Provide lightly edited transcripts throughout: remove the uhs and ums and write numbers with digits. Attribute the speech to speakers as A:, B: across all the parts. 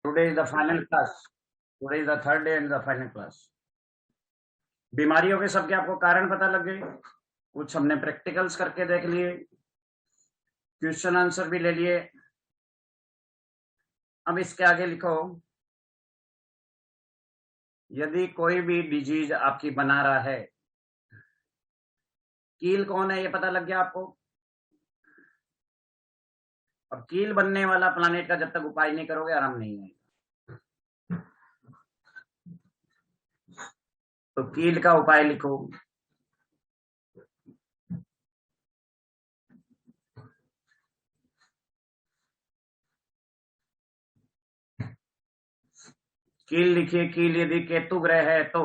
A: Today is the final class. Today is the third day and the final class. बीमारियों के सबके आपको कारण पता लग गए, कुछ हमने प्रैक्टिकल्स करके देख लिए, क्वेश्चन आंसर भी ले लिए। अब इसके आगे लिखो, यदि कोई भी डिजीज आपकी बना रहा है, कील कौन है ये पता लग गया आपको। अब कील बनने वाला प्लानेट का जब तक उपाय नहीं करोगे आराम नहीं आएगा। तो कील का उपाय लिखो। कील लिखिए। कील यदि केतु ग्रह है तो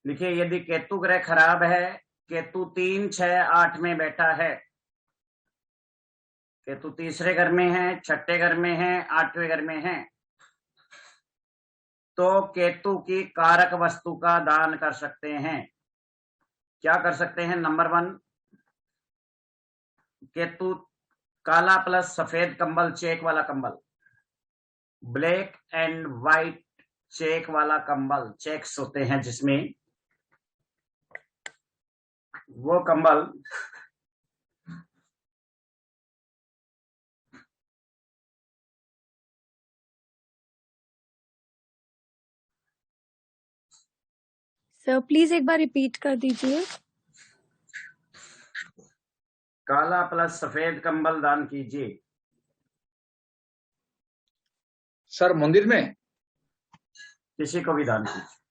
A: लिखिए, यदि केतु ग्रह खराब है, केतु 3, 6, 8 में बैठा है, केतु तीसरे घर में है, छठे घर में है, 8वें घर में है, तो केतु की कारक वस्तु का दान कर सकते हैं। क्या कर सकते हैं? नंबर 1, केतु काला प्लस सफेद कंबल, चेक वाला कंबल, ब्लैक एंड व्हाइट चेक वाला कंबल, चेक्स होते हैं जिसमें, वो कंबल
B: सर प्लीज एक बार रिपीट कर दीजिए।
A: काला प्लस सफेद कंबल दान कीजिए।
C: सर मंदिर में
A: किसी को भी दान कीजिए।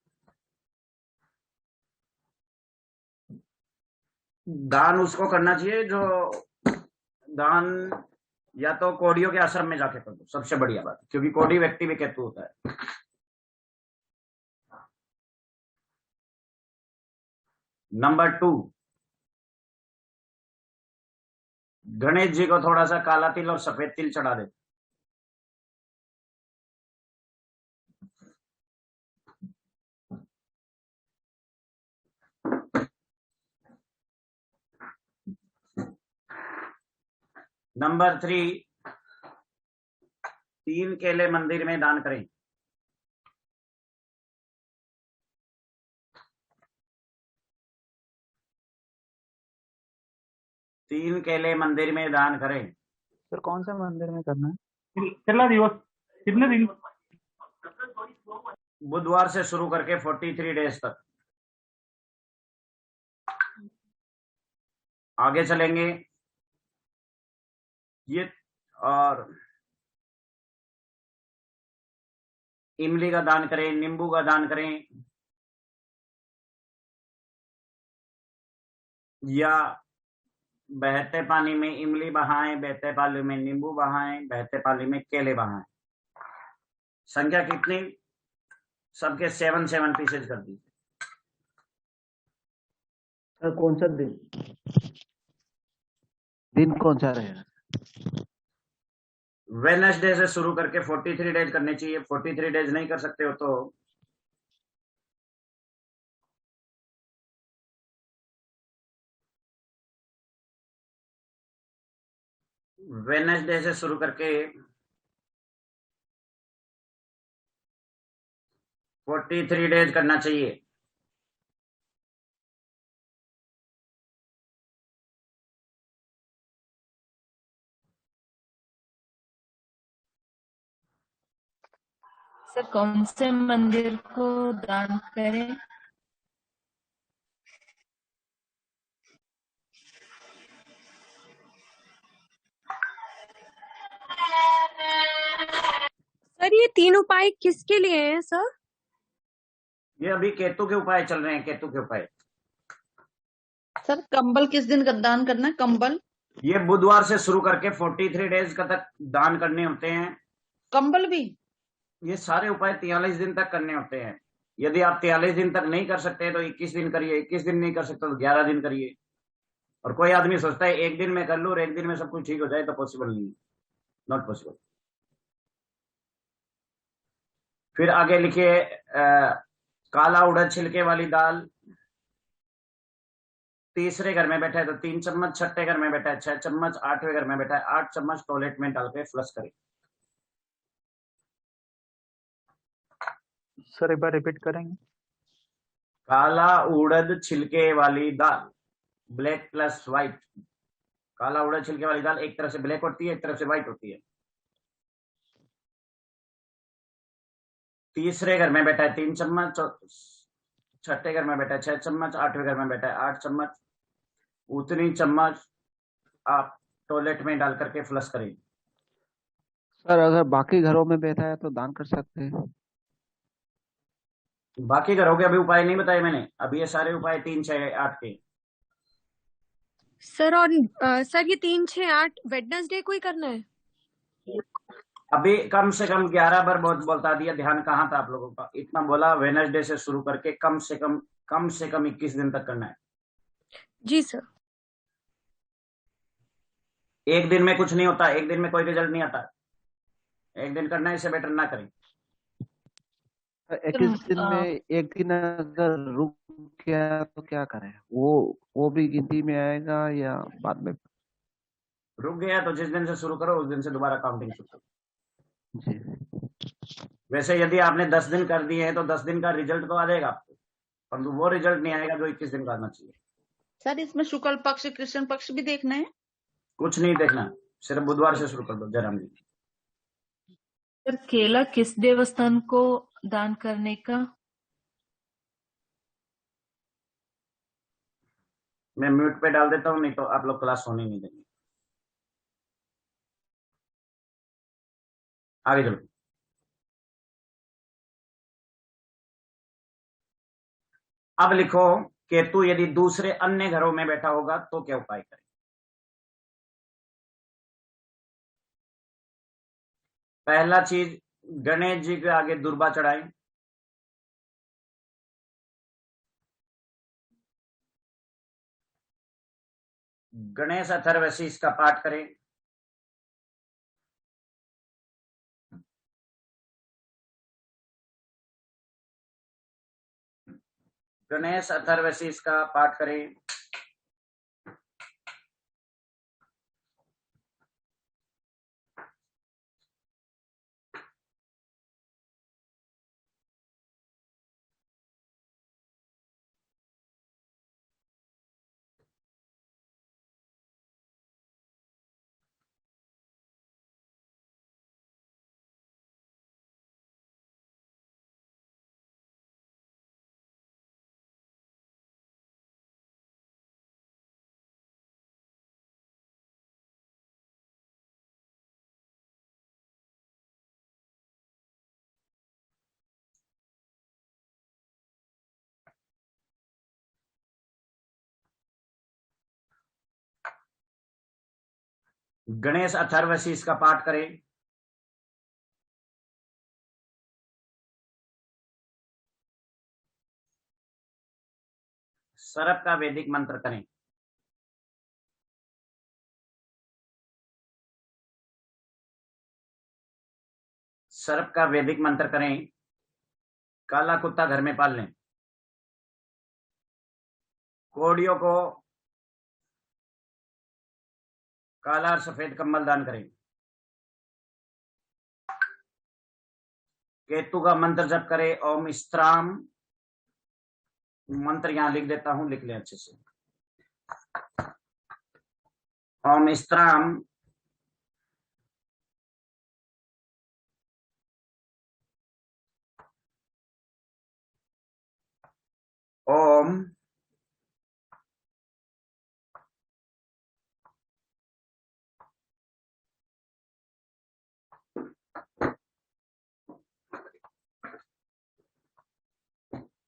A: दान उसको करना चाहिए जो दान या तो कोडियों के आश्रम में जाके कर दो, सबसे बढ़िया बात, क्योंकि कोडी व्यक्ति भी केतु होता है। नंबर 2, गणेश जी को थोड़ा सा काला तिल और सफेद तिल चढ़ा दे। नंबर 3, 3 केले मंदिर में दान करें। तीन केले मंदिर में दान करें।
D: सर कौन सा मंदिर में करना है?
E: कितना दिवस, कितने दिन?
A: बुधवार से शुरू करके 43 डेज तक। आगे चलेंगे ये, और इमली का दान करें, नींबू का दान करें, या बहते पानी में इमली बहाएं, बहते पानी में नींबू बहाएं, बहते पानी में केले बहाएं। संख्या कितनी? सबके 7 पीसेज कर दीजिए।
D: सर कौन सा दिन कौन सा रहेगा?
A: वेडनेसडे से शुरू करके 43 डेज करने चाहिए। 43 डेज नहीं कर सकते हो तो वेडनेसडे से शुरू करके 43 डेज करना चाहिए।
F: सर कौन से मंदिर को दान करें?
B: सर ये 3 उपाय किसके लिए हैं सर?
A: ये अभी केतु के उपाय चल रहे हैं, केतु के उपाय।
G: सर कंबल किस दिन का दान करना है? कंबल
A: ये बुधवार से शुरू करके 43 डेज का तक दान करने होते हैं।
G: कंबल भी
A: ये सारे उपाय 43 दिन तक करने होते हैं। यदि आप 43 दिन तक नहीं कर सकते तो 21 दिन करिए, 21 दिन नहीं कर सकते तो 11 दिन करिए। और कोई आदमी सोचता है एक दिन में कर लूं और एक दिन में सब कुछ ठीक हो जाए, तो पॉसिबल नहीं है, नॉट पॉसिबल। फिर आगे लिखिए, काला उड़द छिलके वाली दाल, तीसरे घर में बैठा है तो 3 चम्मच, छठे घर में बैठा है 6 चम्मच, 8वें घर में बैठा है 8 चम्मच टॉयलेट में डाल के फ्लश करें।
D: सर एक बार रिपीट करेंगे?
A: काला उड़द छिलके वाली दाल, ब्लैक प्लस व्हाइट। काला उड़द छिलके वाली दाल एक तरफ से ब्लैक होती है, एक तरफ से व्हाइट होती है। तीसरे घर में बैठा है 3 चम्मच, छठे घर में बैठा है 6 चम्मच, 8वें घर में बैठा है 8 चम्मच। उतनी चम्मच आप टॉयलेट में डाल करके फ्लश करें।
D: सर अगर बाकी घरों में बैठा है तो दान कर सकते हैं?
A: बाकी घरों के अभी उपाय नहीं बताए मैंने, अभी ये सारे उपाय 3, 6, 8 के।
B: सर और सर ये 3, 6, 8 वेडनेसडे को ही करना है?
A: अभी कम से कम 11 बार बहुत बोलता दिया, ध्यान कहाँ था आप लोगों का? इतना बोला वेडनेसडे से शुरू करके कम से कम 21 दिन तक करना है।
B: जी सर।
A: एक दिन में कुछ नहीं होता, एक दिन में कोई रिजल्ट नहीं आता। एक दिन करना है, इससे बेटर ना करें।
D: 21 दिन में एक दिन अगर रुक गया तो क्या करें? वो भी गिनती में आएगा या बाद में?
A: रुक गया तो जिस दिन से शुरू करो उस दिन से दोबारा काउंटिंग शुरू करो।
D: जी।
A: वैसे यदि आपने 10 दिन कर दिए हैं तो 10 दिन का रिजल्ट तो आ जाएगा आपको, परंतु वो रिजल्ट नहीं आएगा जो 21 दिन का आना चाहिए।
G: सर इसमें शुक्ल पक्ष कृष्ण पक्ष भी देखना है?
A: कुछ नहीं देखना, सिर्फ बुधवार से शुरू कर दो। जयराम जी,
F: सर केला किस देवस्थान को दान करने का?
A: मैं म्यूट पे डाल देता हूँ, नहीं तो आप लोग क्लास होने नहीं देंगे। आगे चलो। अब लिखो, केतु यदि दूसरे अन्य घरों में बैठा होगा तो क्या उपाय करें? पहला चीज, गणेश जी के आगे दुर्बा चढ़ाएं। गणेश अथर्वशीष का पाठ करें। गणेश अथर्वशीष का पाठ करें। गणेश अथर्वशीष का पाठ करें। सर्प का वैदिक मंत्र करें। सर्प का वैदिक मंत्र करें। काला कुत्ता घर में पाल लें। कोड़ियों को काला और सफेद कंबल दान करें। केतु का मंत्र जप करें। ओम स्त्राम, मंत्र यहां लिख देता हूं, लिख लें अच्छे से। ओम स्त्राम ओम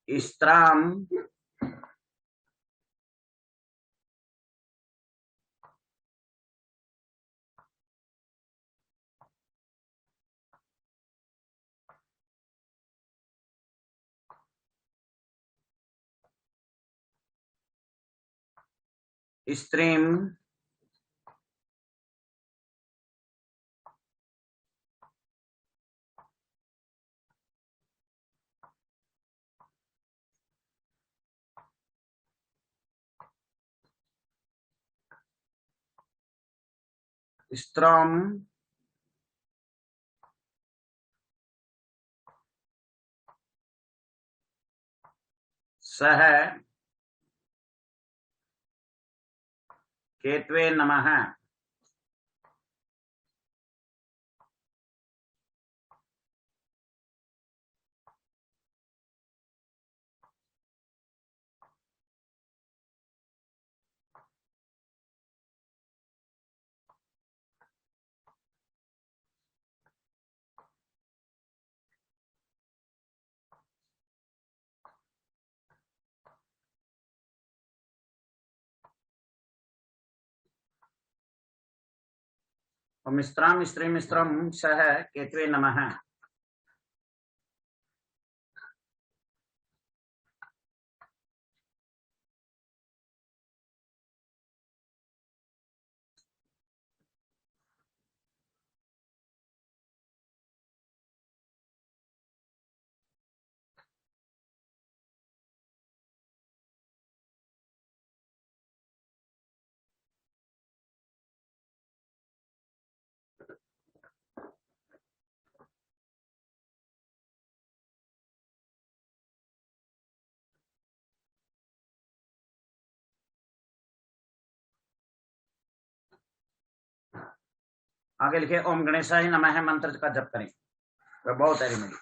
A: स्त्राम स्त्रीम स्त्रम सह केतवे नमः। और मिस्त्राम स्त्री मिस्त्रम सह केतवे नमः। आगे लिखे ओम गणेशाय नमः मंत्र का जप करें। तो बहुत है मेरी।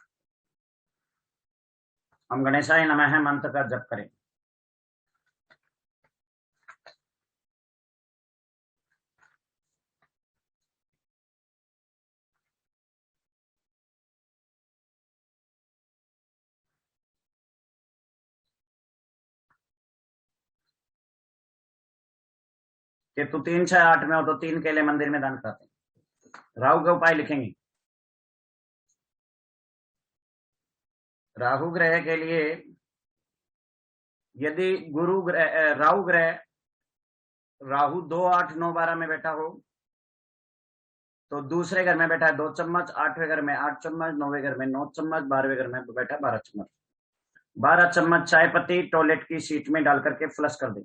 A: ओम गणेशाय नमः मंत्र का जप करें। केतु 3, 6, 8 में हो तो 3 केले मंदिर में दान करते हैं। राहु का उपाय लिखेंगे। राहु ग्रह के लिए यदि गुरु ग्रह राहु ग्रह राहु 2, 8, 9, 12 में बैठा हो तो दूसरे घर में बैठा है 2 चम्मच, 8वें घर में 8 चम्मच, 9वें घर में 9 चम्मच, 12वें घर में बैठा 12 चम्मच। 12 चम्मच चाय पत्ती टॉयलेट की सीट में डाल करके फ्लश कर दें।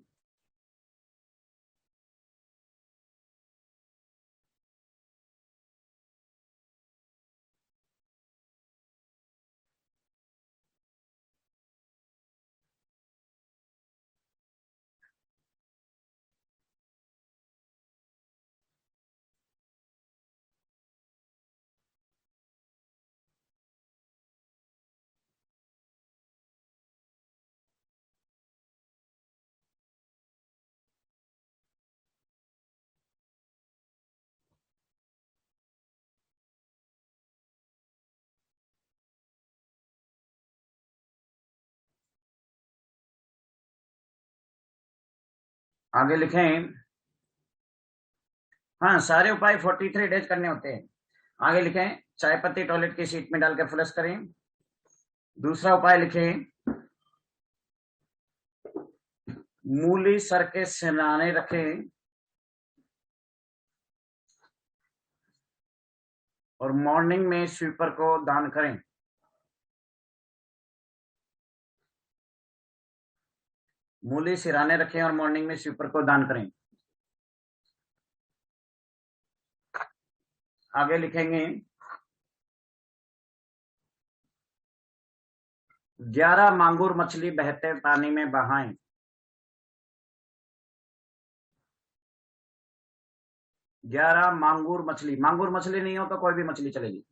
A: आगे लिखें। हाँ, सारे उपाय 43 डेज करने होते हैं। आगे लिखें चाय पत्ती टॉयलेट की सीट में डाल के फ्लश करें। दूसरा उपाय लिखें मूली सर के सिरहाने रखें और मॉर्निंग में स्वीपर को दान करें। मूली सिरहाने रखें और मॉर्निंग में स्वीपर को दान करें। आगे लिखेंगे 11 मांगुर मछली बहते पानी में बहाएं। 11 मांगुर मछली नहीं हो तो कोई भी मछली चलेगी।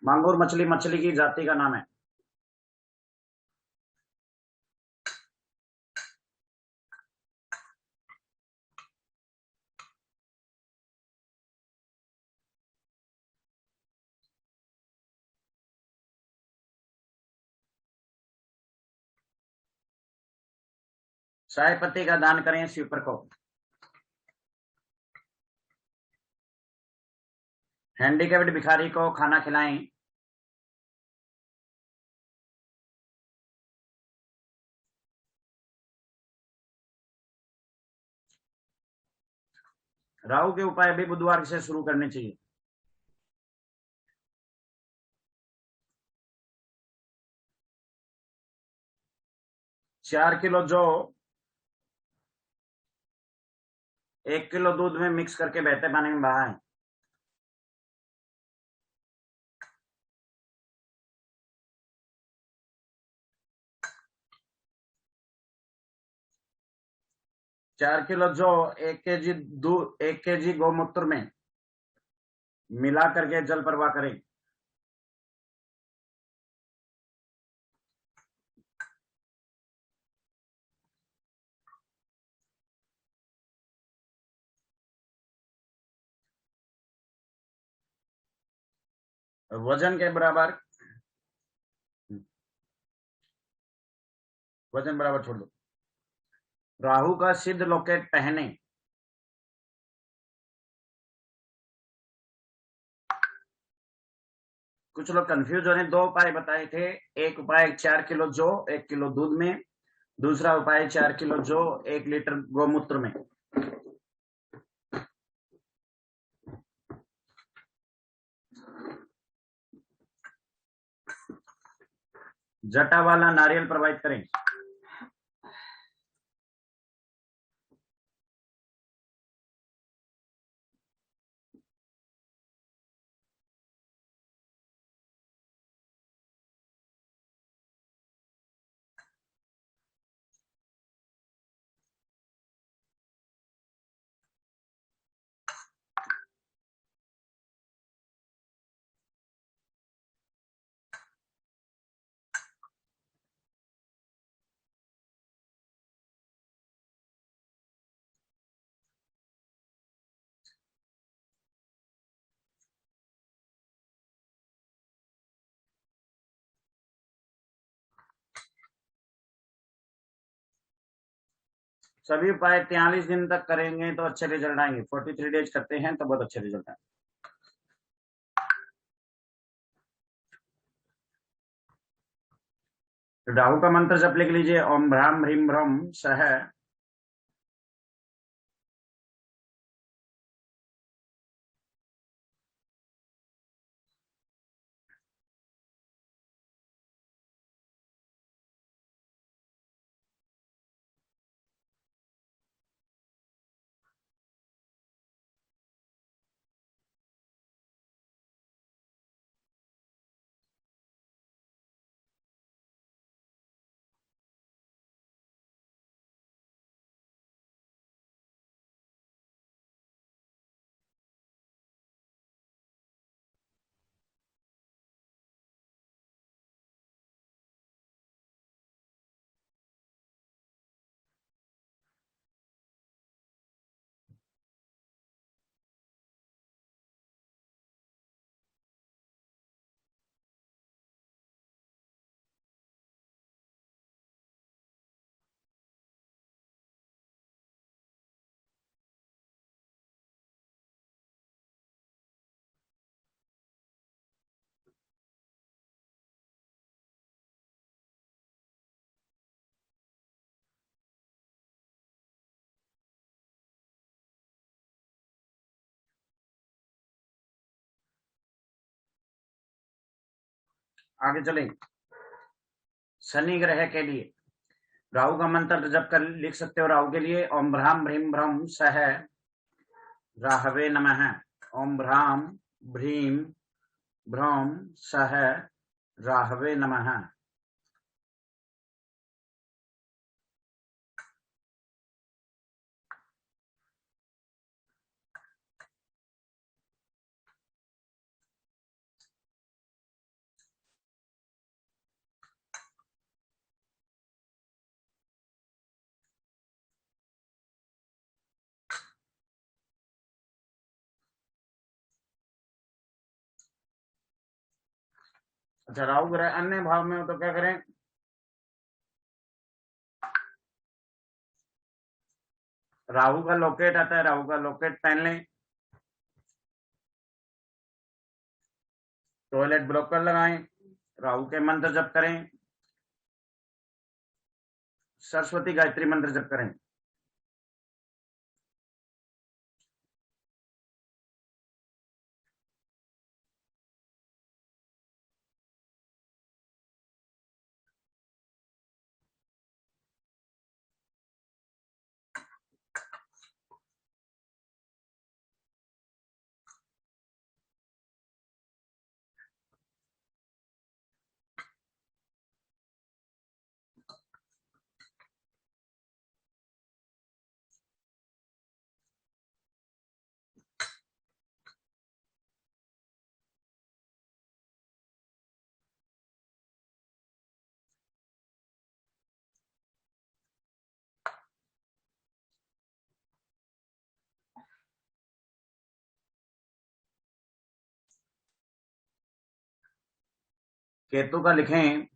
A: मांगुर मछली मछली की जाति का नाम है। चाय पत्ती का दान करें स्वीपर को। हैंडीकैप्ड भिखारी को खाना खिलाएं। राहु के उपाय भी बुधवार से शुरू करने चाहिए। चार किलो जौ 1 किलो दूध में मिक्स करके बहते पानी में बहाएं। चार किलो जौ 1 केजी दूध 1 केजी गौमूत्र में मिला करके जल प्रवाह करें। वजन के बराबर, वजन बराबर छोड़ दो। राहु का सिद्ध लॉकेट पहने। कुछ लोग कंफ्यूज हो रहे हैं। 2 उपाय बताए थे। एक उपाय 4 किलो जौ 1 किलो दूध में, दूसरा उपाय 4 किलो जौ 1 लीटर गौमूत्र में। जटा वाला नारियल प्रवाहित करें। सभी उपाय 43 दिन तक करेंगे तो अच्छे रिजल्ट आएंगे। 43 डेज करते हैं तो बहुत अच्छे रिजल्ट आएंगे। तो राहु का मंत्र जप लिख लीजिए, ओम भ्राम ह्रीम भ्रम सह। आगे चलें। शनि ग्रह के लिए राहु का मंत्र जप कर लिख सकते हो। राहु के लिए ओम भ्राम भ्रीम भ्रम सह राहवे नमः। ओम भ्राम भ्रीम भ्रम सह राहवे नमः। अच्छा, राहु ग्रह अन्य भाव में हो तो क्या करें? राहु का लॉकेट आता है, राहु का लॉकेट पहन लें। टॉयलेट ब्लॉकर लगाएं। राहु के मंत्र जप करें। सरस्वती गायत्री मंत्र जप करें। केतु का लिखें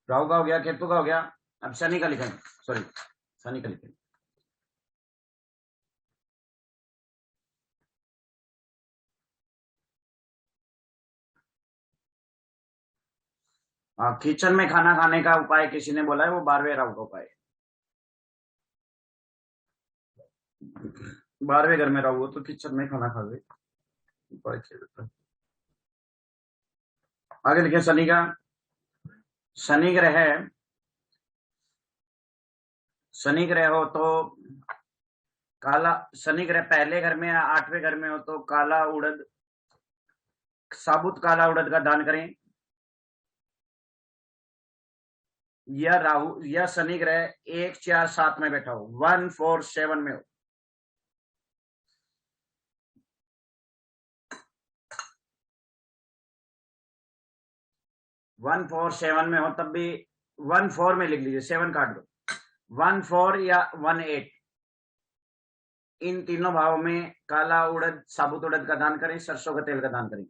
A: राहु का हो गया, केतु का हो गया, अब शनि का लिखें, सॉरी शनि का लिखें। हाँ, किचन में खाना खाने का उपाय किसी ने बोला है, वो 12वें राहु का उपाय। 12वें घर में राहु हो तो किचन में खाना खा ले, उपाय किया जाता है। आगे लिखे शनि का। शनि ग्रह है, शनि ग्रह हो तो काला, शनि ग्रह पहले घर में या 8वें घर में हो तो काला उड़द, साबुत काला उड़द का दान करें। या राहु या शनि ग्रह 1 4 7 में बैठा हो, 1 4 7 में हो, वन फोर सेवन में हो तब भी 1 4 में लिख लीजिए, 7 काट दो, 1 4 या 1 8, इन तीनों भावों में काला उड़द, साबुत उड़द का दान करें, सरसों का तेल का दान करें।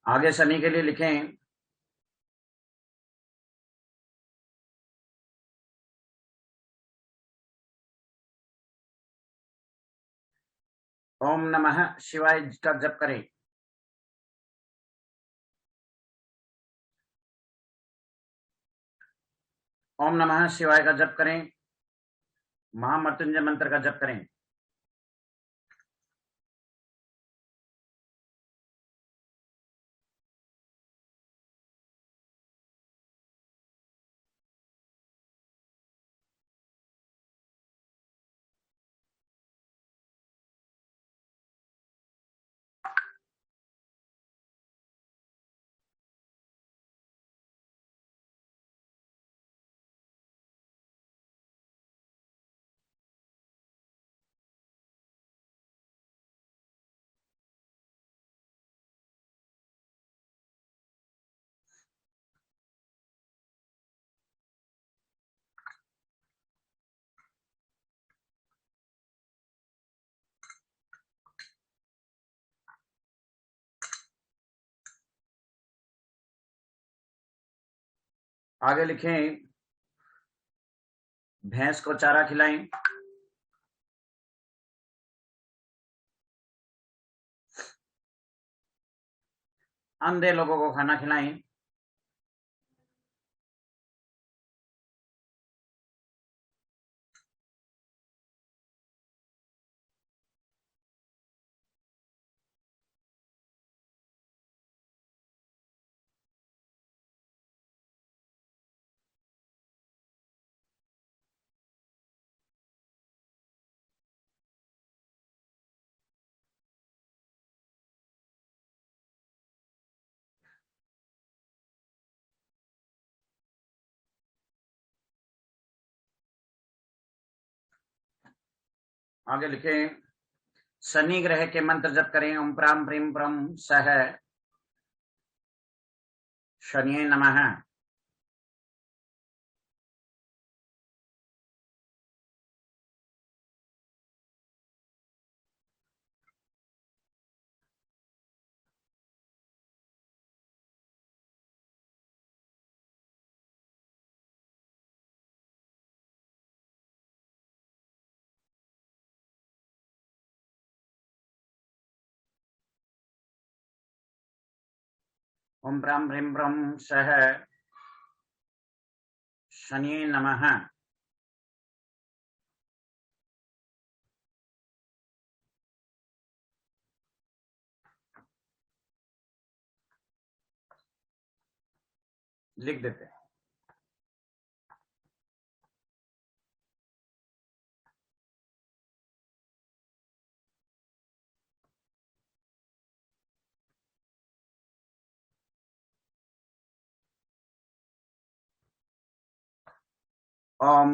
A: आगे शनि के लिए लिखें ओम नमः शिवाय का जप करें। ओम नमः शिवाय का जप करें, महामृत्युंजय मंत्र का जप करें। आगे लिखें भैंस को चारा खिलाएं। अंधे लोगों को खाना खिलाएं। आगे लिखें शनि ग्रह के मंत्र जप करें, ओम प्राम प्रीम प्रम सह शनि नमः। ओम प्राम प्रीम प्रम सह शनि नमः। लिख देते हैं। ओम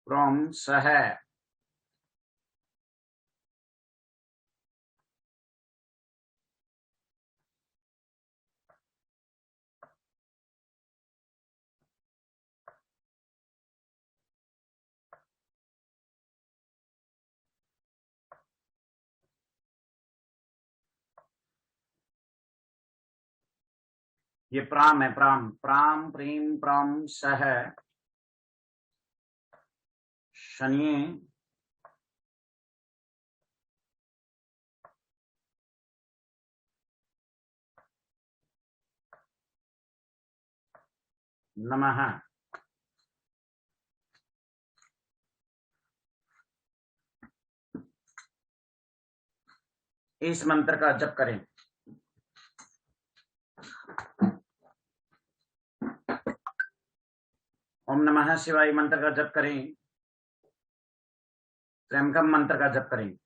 A: प्रोम सह ये प्राम है, प्राम प्राम प्रीम प्राम सह शनि नमः। इस मंत्र का जप करें। ओम नमः शिवाय मंत्र का जप करें। त्र्यंबकम मंत्र का जप करें।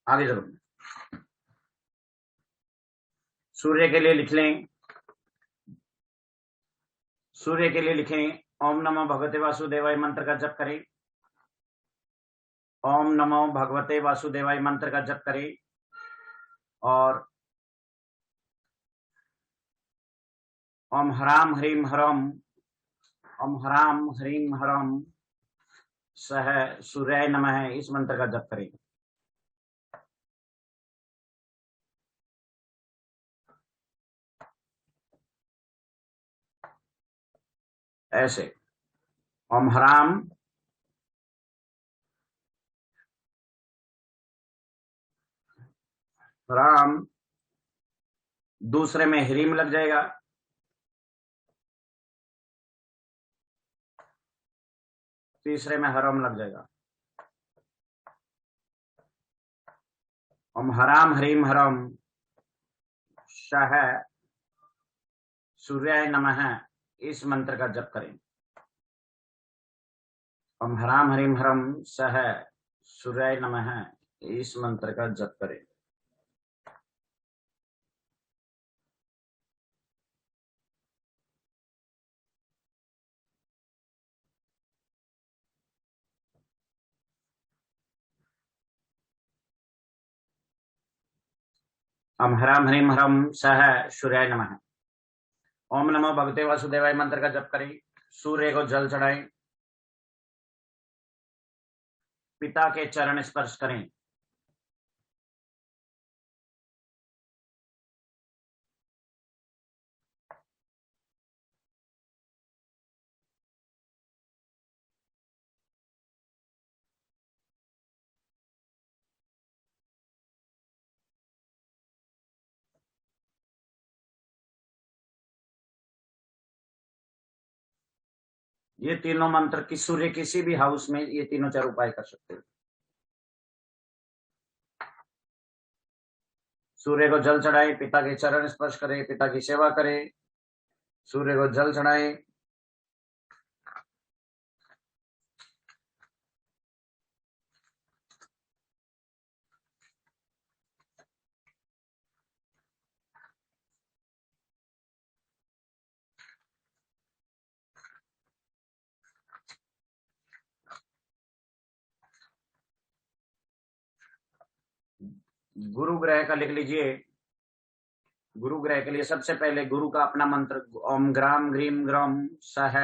A: आगे चलो। सूर्य के लिए लिख लें। सूर्य के लिए लिखें ओम नमो भगवते वासुदेवाय मंत्र का जप करें। ओम नमो भगवते वासुदेवाय मंत्र का जप करें और ओम हराम ह्रीम हरम, ओम हराम ह्रीम हरम सह सूर्याय नमः इस मंत्र का जप करें। ऐसे ओम हराम राम, दूसरे में ह्रीम लग जाएगा, तीसरे में हरम लग जाएगा। ओम हराम ह्रीम हरम शाह सूर्याय नमः इस मंत्र का जप करें। ओम हराम ह्रीम हरम सह सूर्याय नमः इस मंत्र का जप करें। ओम हराम ह्रीम हरम सह सूर्याय नमः। ओम नमो भगवते वासुदेवाय मंत्र का जप करें। सूर्य को जल चढ़ाएं। पिता के चरण स्पर्श करें। ये तीनों मंत्र की सूर्य किसी भी हाउस में ये तीनों चार उपाय कर सकते हो। सूर्य को जल चढ़ाए, पिता के चरण स्पर्श करे, पिता की सेवा करे, सूर्य को जल चढ़ाए, गुरु ग्रह का लिख लीजिए। गुरु ग्रह के लिए सबसे पहले गुरु का अपना मंत्र ओम ग्राम ग्रीम ग्रम सह,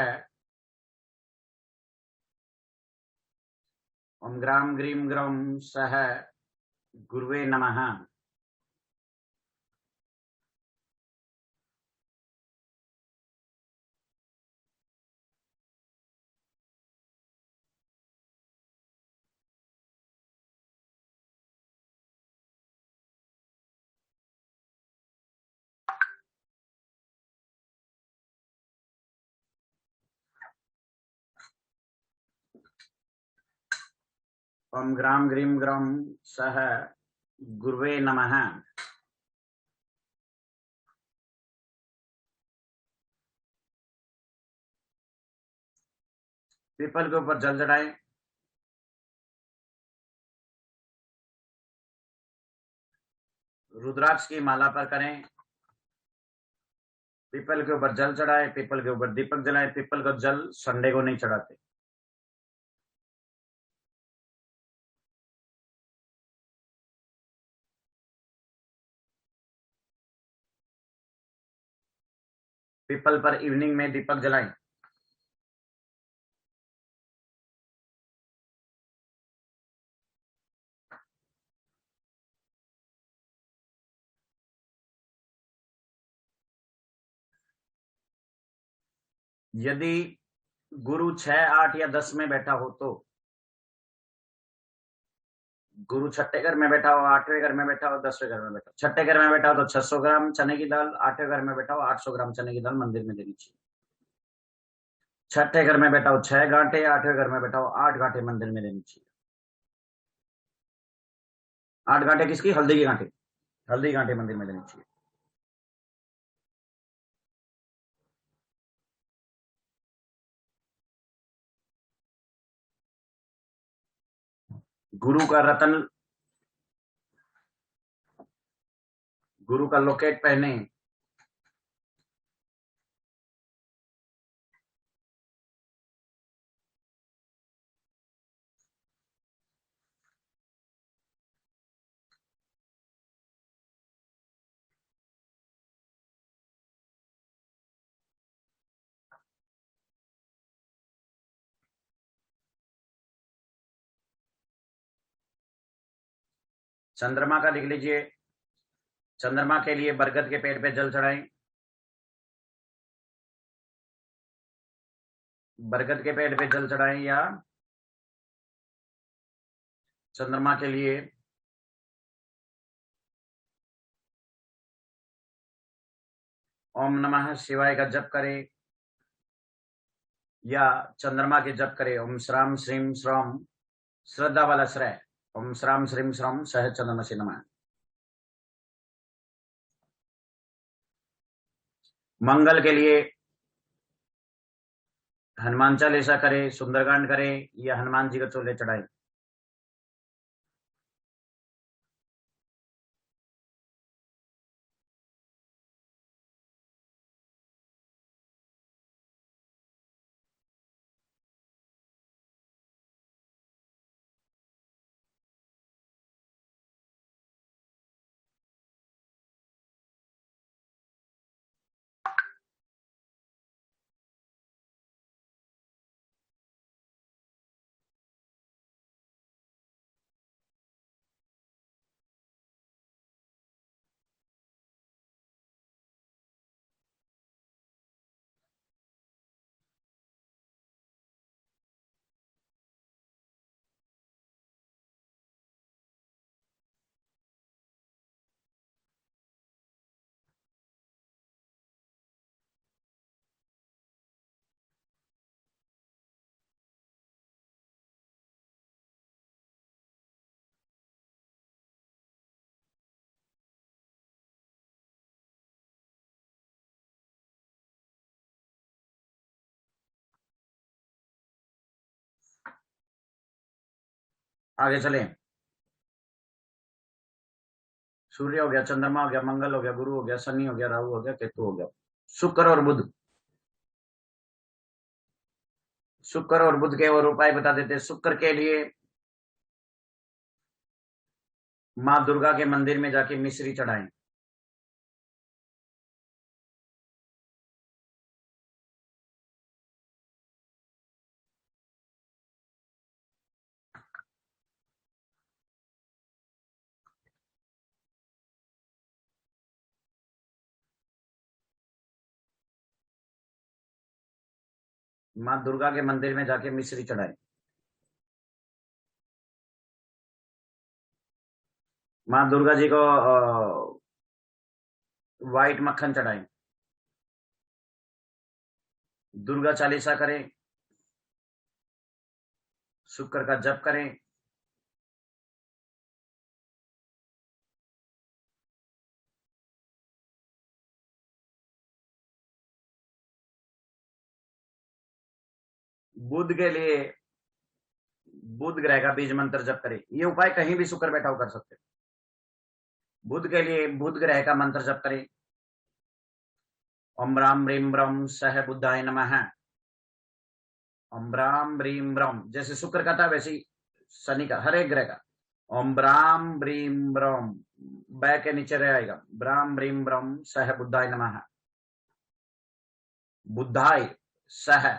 A: ओम ग्राम ग्रीम ग्रम सह गुरुवे नमः। ओम ग्राम ग्रीम ग्रम सह गुरुवे नमः। पीपल के ऊपर जल चढ़ाएं, रुद्राक्ष की माला पर करें, पीपल के ऊपर जल चढ़ाए, पीपल के ऊपर दीपक जलाएं। पीपल का जल संडे को नहीं चढ़ाते। पीपल पर इवनिंग में दीपक जलाएं। यदि गुरु 6, 8 या 10 में बैठा हो तो, गुरु छठे घर में बैठा हो, 8वें घर में बैठा हो, 10वें घर में बैठा हो। छठे घर में बैठा हो तो 600 ग्राम चने की दाल, 8वें घर में बैठा हो 800 ग्राम चने की दाल मंदिर में देनी चाहिए। छठे घर में बैठा हो 6 घाटे, 8वें घर में बैठा हो 8 घाटे मंदिर में देनी चाहिए। 8 घाटे किसकी? हल्दी की घाटे, हल्दी घाटे मंदिर में देनी चाहिए। गुरु का रतन, गुरु का लॉकेट पहने, चंद्रमा का लिख लीजिए। चंद्रमा के लिए बरगद के पेड़ पे जल चढ़ाएं, बरगद के पेड़ पे जल चढ़ाएं, या चंद्रमा के लिए ओम नमः शिवाय का जप करें, या चंद्रमा के जप करें ओम श्राम श्रीम श्रम, श्रद्धा वाला श्रय, ओम श्राम श्रीम श्रम सह चंद्रमा से नमः। मंगल के लिए हनुमान चालीसा करे, सुंदरकांड करे, या हनुमान जी को चोले चढ़ाए। आगे चले। सूर्य हो गया, चंद्रमा हो गया, मंगल हो गया, गुरु हो गया, शनि हो गया, राहु हो गया, केतु हो गया, शुक्र और बुध। शुक्र और बुध के और उपाय बता देते। शुक्र के लिए माँ दुर्गा के मंदिर में जाके मिश्री चढ़ाएं। माँ दुर्गा के मंदिर में जाके मिश्री चढ़ाएं। माँ दुर्गा जी को व्हाइट मक्खन चढ़ाएं। दुर्गा चालीसा करें। शुक्र का जप करें। बुध के लिए बुध ग्रह का बीज मंत्र जप करें। ये उपाय कहीं भी शुक्र बैठा हो कर सकते। बुध के लिए बुध ग्रह का मंत्र जप करें। ओम राम ह्रीम ब्रह्म सह बुद्धाय नमः। ओम राम ह्रीम ब्रह्म, जैसे शुक्र का था वैसे ही शनि का, हर एक ग्रह का। ओम राम ह्रीम ब्रह्म, बै के नीचे रह आएगा। ब्राम ह्रीम ब्रह्म सह बुद्धाय नमः। बुद्धाय सह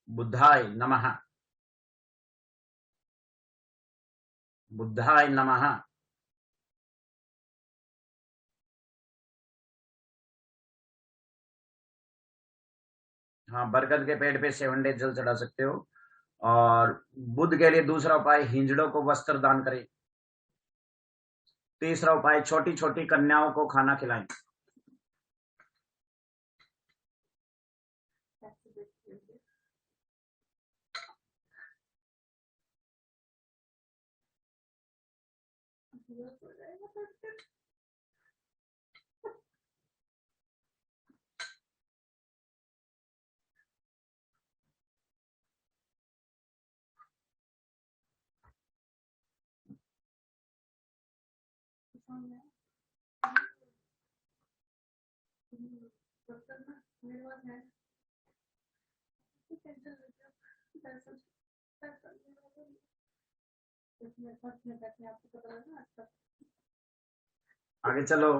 A: बुद्धाय नमः। बुद्धाय नमः। हाँ, बरगद के पेड़ पे 7 डेज जल चढ़ा सकते हो। और बुध के लिए दूसरा उपाय, हिंजड़ों को वस्त्र दान करें। तीसरा उपाय, छोटी छोटी कन्याओं को खाना खिलाएं। आगे चलो।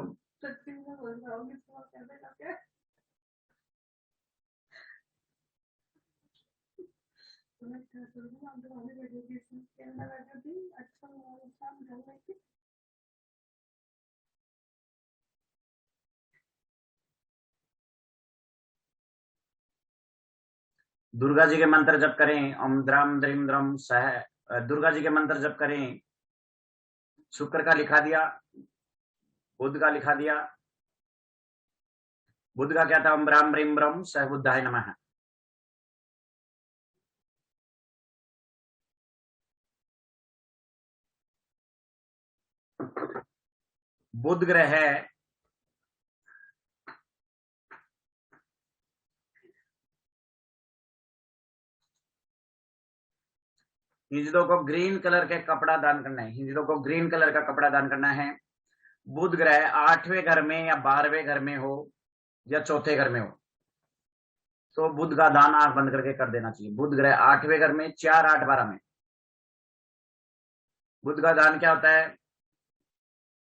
A: दुर्गा जी के मंत्र जप करें। ओम द्राम द्रीम द्रम सह। दुर्गा जी के मंत्र जप करें। शुक्र का लिखा दिया, बुध का लिखा दिया। बुध का क्या था? ओम राम ह्रीम ब्रह्म सह बुद्धाय नमः। बुध ग्रह है हिंदुओं को ग्रीन कलर के कपड़ा दान करना है। हिंदुओं को ग्रीन कलर का कपड़ा दान करना है। बुध ग्रह 8वें घर में या 12वें घर में हो या चौथे घर में हो तो बुध का दान आंख बंद करके कर देना चाहिए। बुध ग्रह 8वें घर में, 4, 8, 12 में। बुध का दान क्या होता है?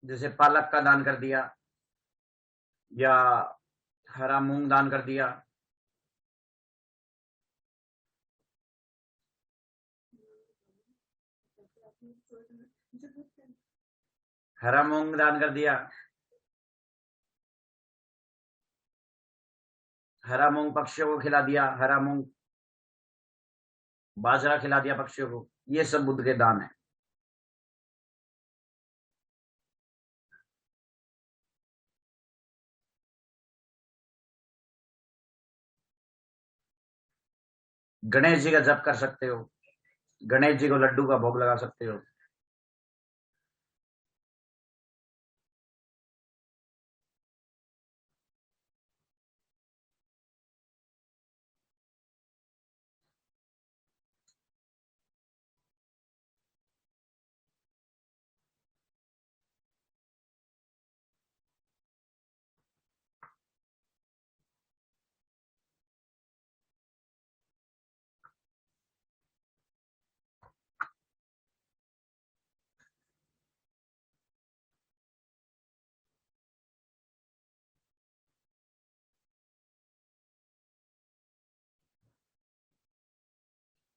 A: जैसे पालक का दान कर दिया या हरा मूंग दान कर दिया। हरा मूंग दान कर दिया। हरा मूंग पक्षियों को खिला दिया। हरा मूंग बाजरा खिला दिया पक्षियों को। ये सब बुध के दान है। गणेश जी का जप कर सकते हो। गणेश जी को लड्डू का भोग लगा सकते हो।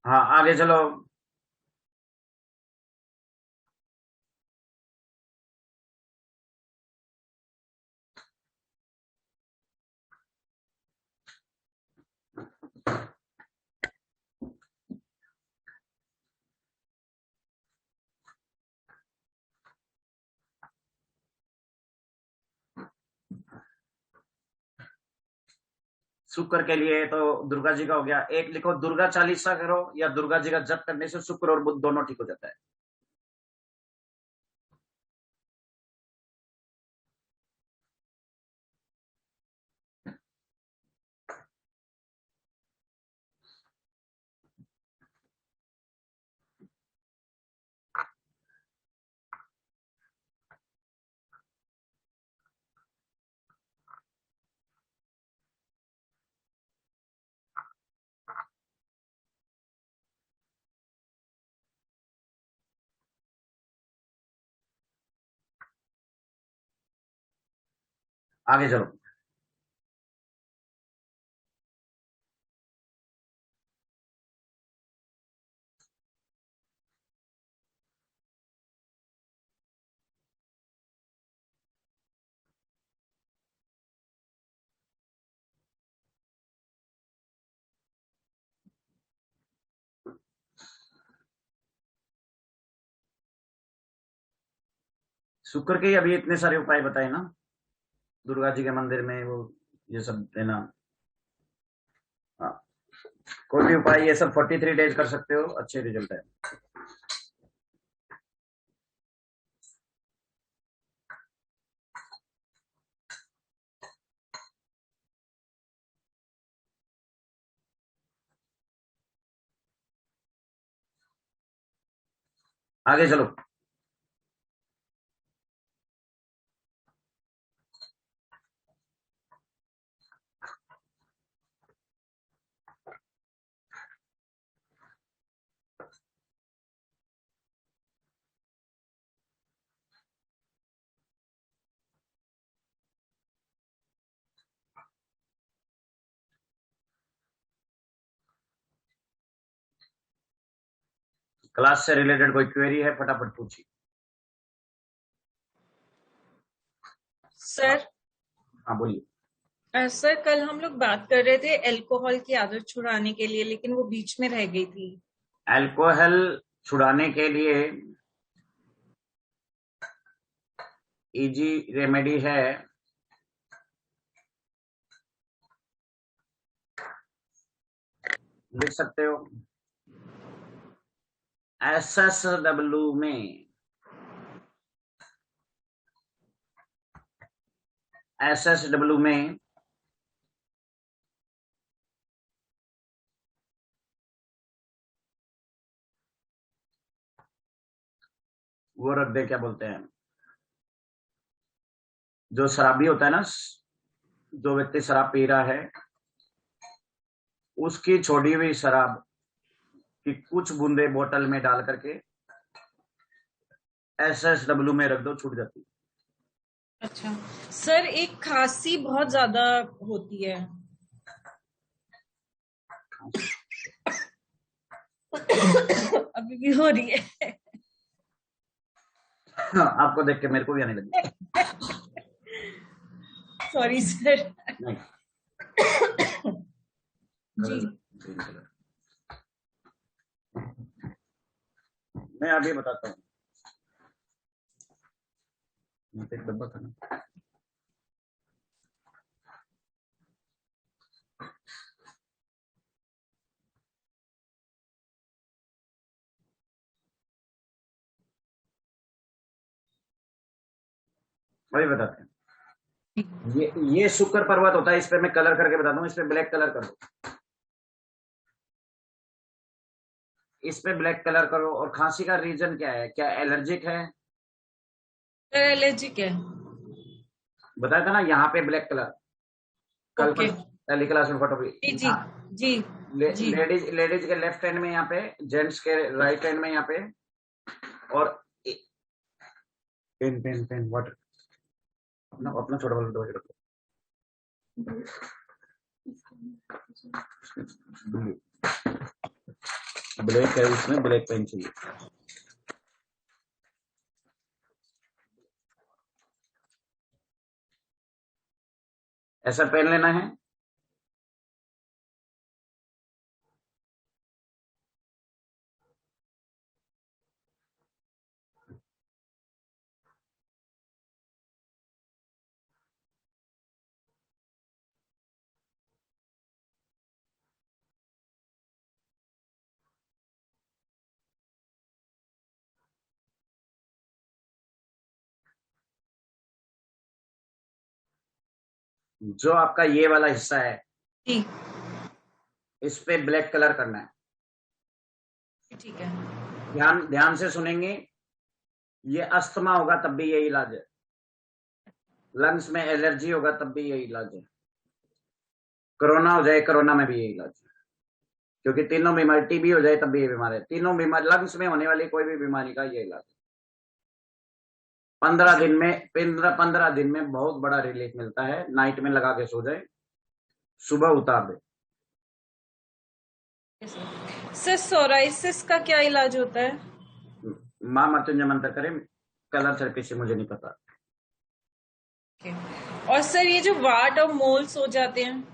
A: हाँ आगे चलो। शुक्र के लिए तो दुर्गा जी का हो गया। एक लिखो दुर्गा चालीसा करो या दुर्गा जी का जप करने से शुक्र और बुध दोनों ठीक हो जाता है। आगे चलो। शुक्र के ही अभी इतने सारे उपाय बताए ना, दुर्गा जी के मंदिर में वो ये सब देना। हाँ, कोई भी उपाय ये सब 43 डेज कर सकते हो, अच्छे रिजल्ट है। आगे चलो। क्लास से रिलेटेड कोई क्वेरी है फटाफट पूछिए।
H: सर
A: हाँ बोलिए।
H: सर कल हम लोग बात कर रहे थे अल्कोहल की आदत छुड़ाने के लिए, लेकिन वो बीच में रह गई थी।
A: अल्कोहल छुड़ाने के लिए इजी रेमेडी है, लिख सकते हो। SSW में वो रख दे, क्या बोलते हैं, जो शराबी होता है ना, जो व्यक्ति शराब पी रहा है उसकी छोड़ी हुई शराब की कुछ बूंदे बोतल में डाल करके SSW में रख दो, छूट जाती है।
H: अच्छा सर, एक खांसी बहुत ज्यादा होती है। अभी भी हो रही है।
A: आपको देख के मेरे को भी आने लगी।
H: Sorry sir.
A: नहीं
H: जी
A: मैं अभी बताता हूँ। एक डब्बा था ना, वही बताते हैं। ये शुक्र पर्वत होता है, इस पे मैं कलर करके बताता हूँ। इस पे ब्लैक कलर कर दो, इस पे ब्लैक कलर करो। और खांसी का रीजन क्या है? क्या एलर्जिक है?
H: एलर्जिक है।
A: बताया था ना, यहाँ पे ब्लैक कलर। कल
H: ओके
A: पहली क्लास में फोटो भी।
H: जी जी जी जी।
A: लेडीज के लेफ्ट हैंड में यहाँ पे, जेंट्स के राइट हैंड में यहाँ पे। और पेन पेन पेन वाटर, अपना छोटा वाला दवाई रखो। ब्लैक है, उसमें ब्लैक पेन चाहिए। ऐसा पेन लेना है। जो आपका ये वाला हिस्सा है,
H: जी
A: इस पे ब्लैक कलर करना है।
H: ठीक है।
A: ध्यान ध्यान से सुनेंगे। ये अस्थमा होगा तब भी यही इलाज है, लंग्स में एलर्जी होगा तब भी यही इलाज है, कोरोना हो जाए कोरोना में भी यही इलाज है, क्योंकि तीनों बीमारी, टीबी हो जाए तब भी ये बीमारी है, तीनों बीमारी लंग्स में होने वाली कोई भी बीमारी का ये इलाज है। 15 दिन में बहुत बड़ा रिलीफ मिलता है। नाइट में लगा के सो जाए, सुबह उतार दे।
H: सर सोराइसिस का क्या इलाज होता है?
A: माँ मृत्युंजय मंत्र करें, कलर थेरेपी से मुझे नहीं पता।
H: और सर ये जो वाट और मोल्स हो जाते हैं,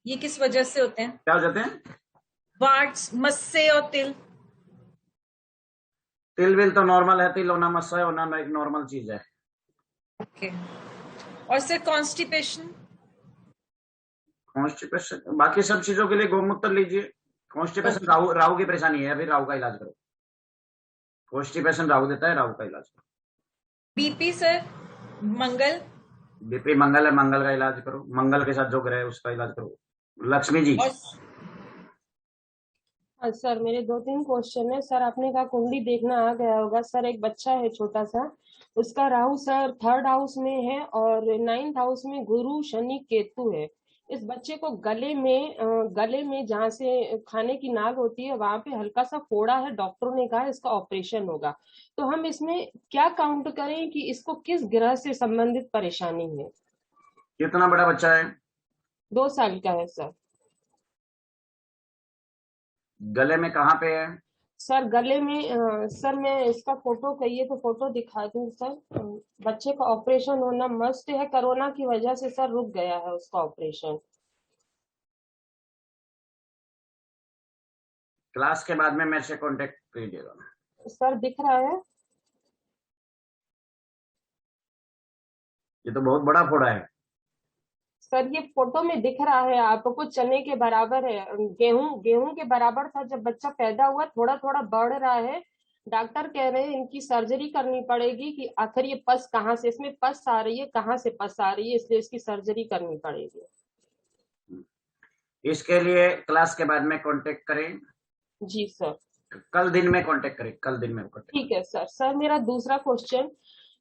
H: ये किस वजह से होते हैं?
A: क्या हो जाते हैं?
H: वाट्स, मस्से और तिल।
A: तिल विल तो नॉर्मल है, तिल होना मस्सा होना एक नॉर्मल चीज है।
H: ओके। और सर कॉन्स्टिपेशन?
A: कॉन्स्टिपेशन बाकी सब चीजों के लिए गोमूत्र लीजिए। कॉन्स्टिपेशन राहु की परेशानी है, अभी राहु का इलाज करो। कॉन्स्टिपेशन राहु देता है, राहु का इलाज करो।
H: BP sir? Mangal?
A: BP Mangal है, मंगल का इलाज करो। मंगल के साथ जो ग्रह है उसका इलाज करो। लक्ष्मी जी।
I: सर मेरे 2-3 क्वेश्चन है। सर आपने कहा कुंडली देखना आ गया होगा। सर एक बच्चा है छोटा सा, उसका राहु सर 3rd हाउस में है और 9th हाउस में गुरु शनि केतु है। इस बच्चे को गले में जहाँ से खाने की नाल होती है वहां पे हल्का सा फोड़ा है। डॉक्टरों ने कहा इसका ऑपरेशन होगा। तो हम इसमें क्या काउंट करें कि इसको किस ग्रह से संबंधित परेशानी है?
A: कितना बड़ा बच्चा है?
I: 2 साल का है सर।
A: गले में कहाँ पे है?
I: सर गले में सर मैं इसका फोटो कहिए तो फोटो दिखा दूं सर। बच्चे का ऑपरेशन होना मस्ट है, कोरोना की वजह से सर रुक गया है उसका ऑपरेशन।
A: क्लास के बाद में मेरे से कांटेक्ट कीजिएगा।
I: सर दिख रहा है?
A: ये तो बहुत बड़ा फोड़ा है।
I: सर ये फोटो में दिख रहा है आपको, चने के बराबर है, गेहूं के बराबर था जब बच्चा पैदा हुआ, थोड़ा थोड़ा बढ़ रहा है। डॉक्टर कह रहे हैं इनकी सर्जरी करनी पड़ेगी कि आखिर ये पस कहाँ से, इसमें पस आ रही है, कहाँ से पस आ रही है, इसलिए इसकी सर्जरी करनी पड़ेगी।
A: इसके लिए क्लास के बाद में कांटेक्ट करें।
I: जी सर।
A: कल दिन में कांटेक्ट करें, कल दिन में कांटेक्ट।
I: ठीक है सर। सर मेरा दूसरा क्वेश्चन,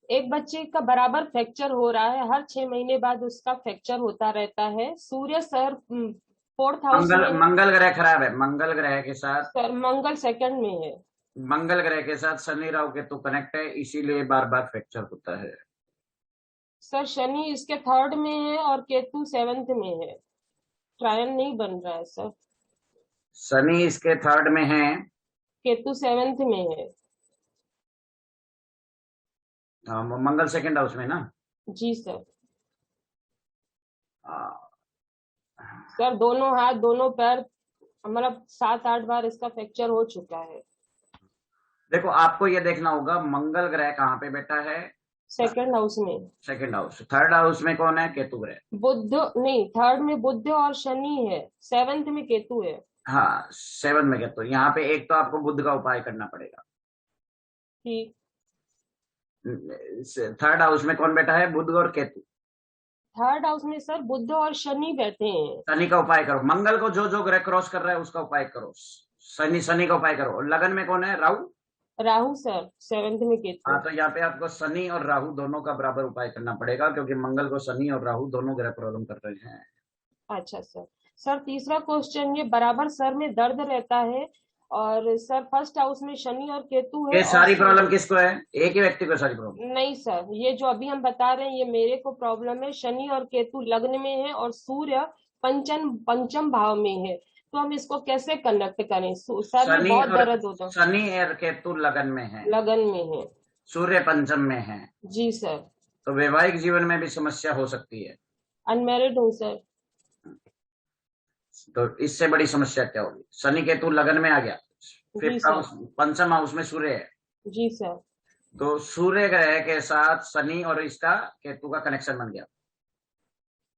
I: एक बच्चे का बराबर फ्रैक्चर हो रहा है, हर 6 महीने बाद उसका फ्रैक्चर होता रहता है। सूर्य सर 4th हाउस में।
A: मंगल ग्रह खराब है। मंगल ग्रह के साथ
I: सर मंगल 2nd में है।
A: मंगल ग्रह के साथ शनि राहु केतु कनेक्ट है, इसीलिए बार बार फ्रैक्चर होता है।
I: सर शनि इसके 3rd में है और केतु 7th में है, ट्रायन नहीं बन रहा है सर।
A: शनि इसके 3rd में है,
I: केतु 7th में है।
A: मंगल 2nd हाउस में ना?
I: जी सर।
A: हाँ।
I: सर दोनों हाथ दोनों पैर मतलब 7-8 बार इसका फ्रैक्चर हो चुका है।
A: देखो आपको ये देखना होगा मंगल ग्रह कहाँ पे बैठा है?
I: 2nd हाउस में।
A: 2nd house. 3rd हाउस में कौन है? केतु ग्रह।
I: बुध नहीं, 3rd में बुध और शनि है, 7th में केतु है।
A: हाँ 7 में केतु। यहाँ पे एक तो आपको बुध का उपाय करना पड़ेगा।
I: ठीक।
A: 3rd हाउस में कौन बैठा है? बुध और केतु।
I: 3rd हाउस में सर बुध और शनि बैठे हैं।
A: शनि का उपाय करो। मंगल को जो जो ग्रह क्रॉस कर रहा है उसका उपाय करो। शनि का उपाय करो। और लगन में कौन है? राहु।
I: राहु सर 7th में केतु।
A: हाँ तो यहाँ पे आपको शनि और राहु दोनों का बराबर उपाय करना पड़ेगा, क्योंकि मंगल को शनि और राहु दोनों ग्रह प्रॉब्लम कर रहे हैं।
I: अच्छा सर। सर तीसरा क्वेश्चन, ये बराबर सर में दर्द रहता है और सर 1st हाउस में शनि और केतु है।
A: ये सारी प्रॉब्लम किसको है? एक ही व्यक्ति को सारी प्रॉब्लम?
I: नहीं सर, ये जो अभी हम बता रहे हैं ये मेरे को प्रॉब्लम है। शनि और केतु लग्न में है और सूर्य पंचम भाव में है। तो हम इसको कैसे कनेक्ट करें? सर में
A: शनि
I: बहुत
A: और
I: दर्द होता है,
A: शनि और केतु लगन में है,
I: लगन में है।
A: सूर्य पंचम में है,
I: जी सर।
A: तो वैवाहिक जीवन में भी समस्या हो सकती है।
I: अनमैरिड हूँ सर।
A: तो इससे बड़ी समस्या क्या होगी? शनि केतु लगन में आ गया,
I: जी
A: फिफ्थ
I: सर।
A: हाउस पंचम हाउस में सूर्य है,
I: जी सर।
A: तो सूर्य ग्रह के साथ शनि और इसका केतु का कनेक्शन बन गया।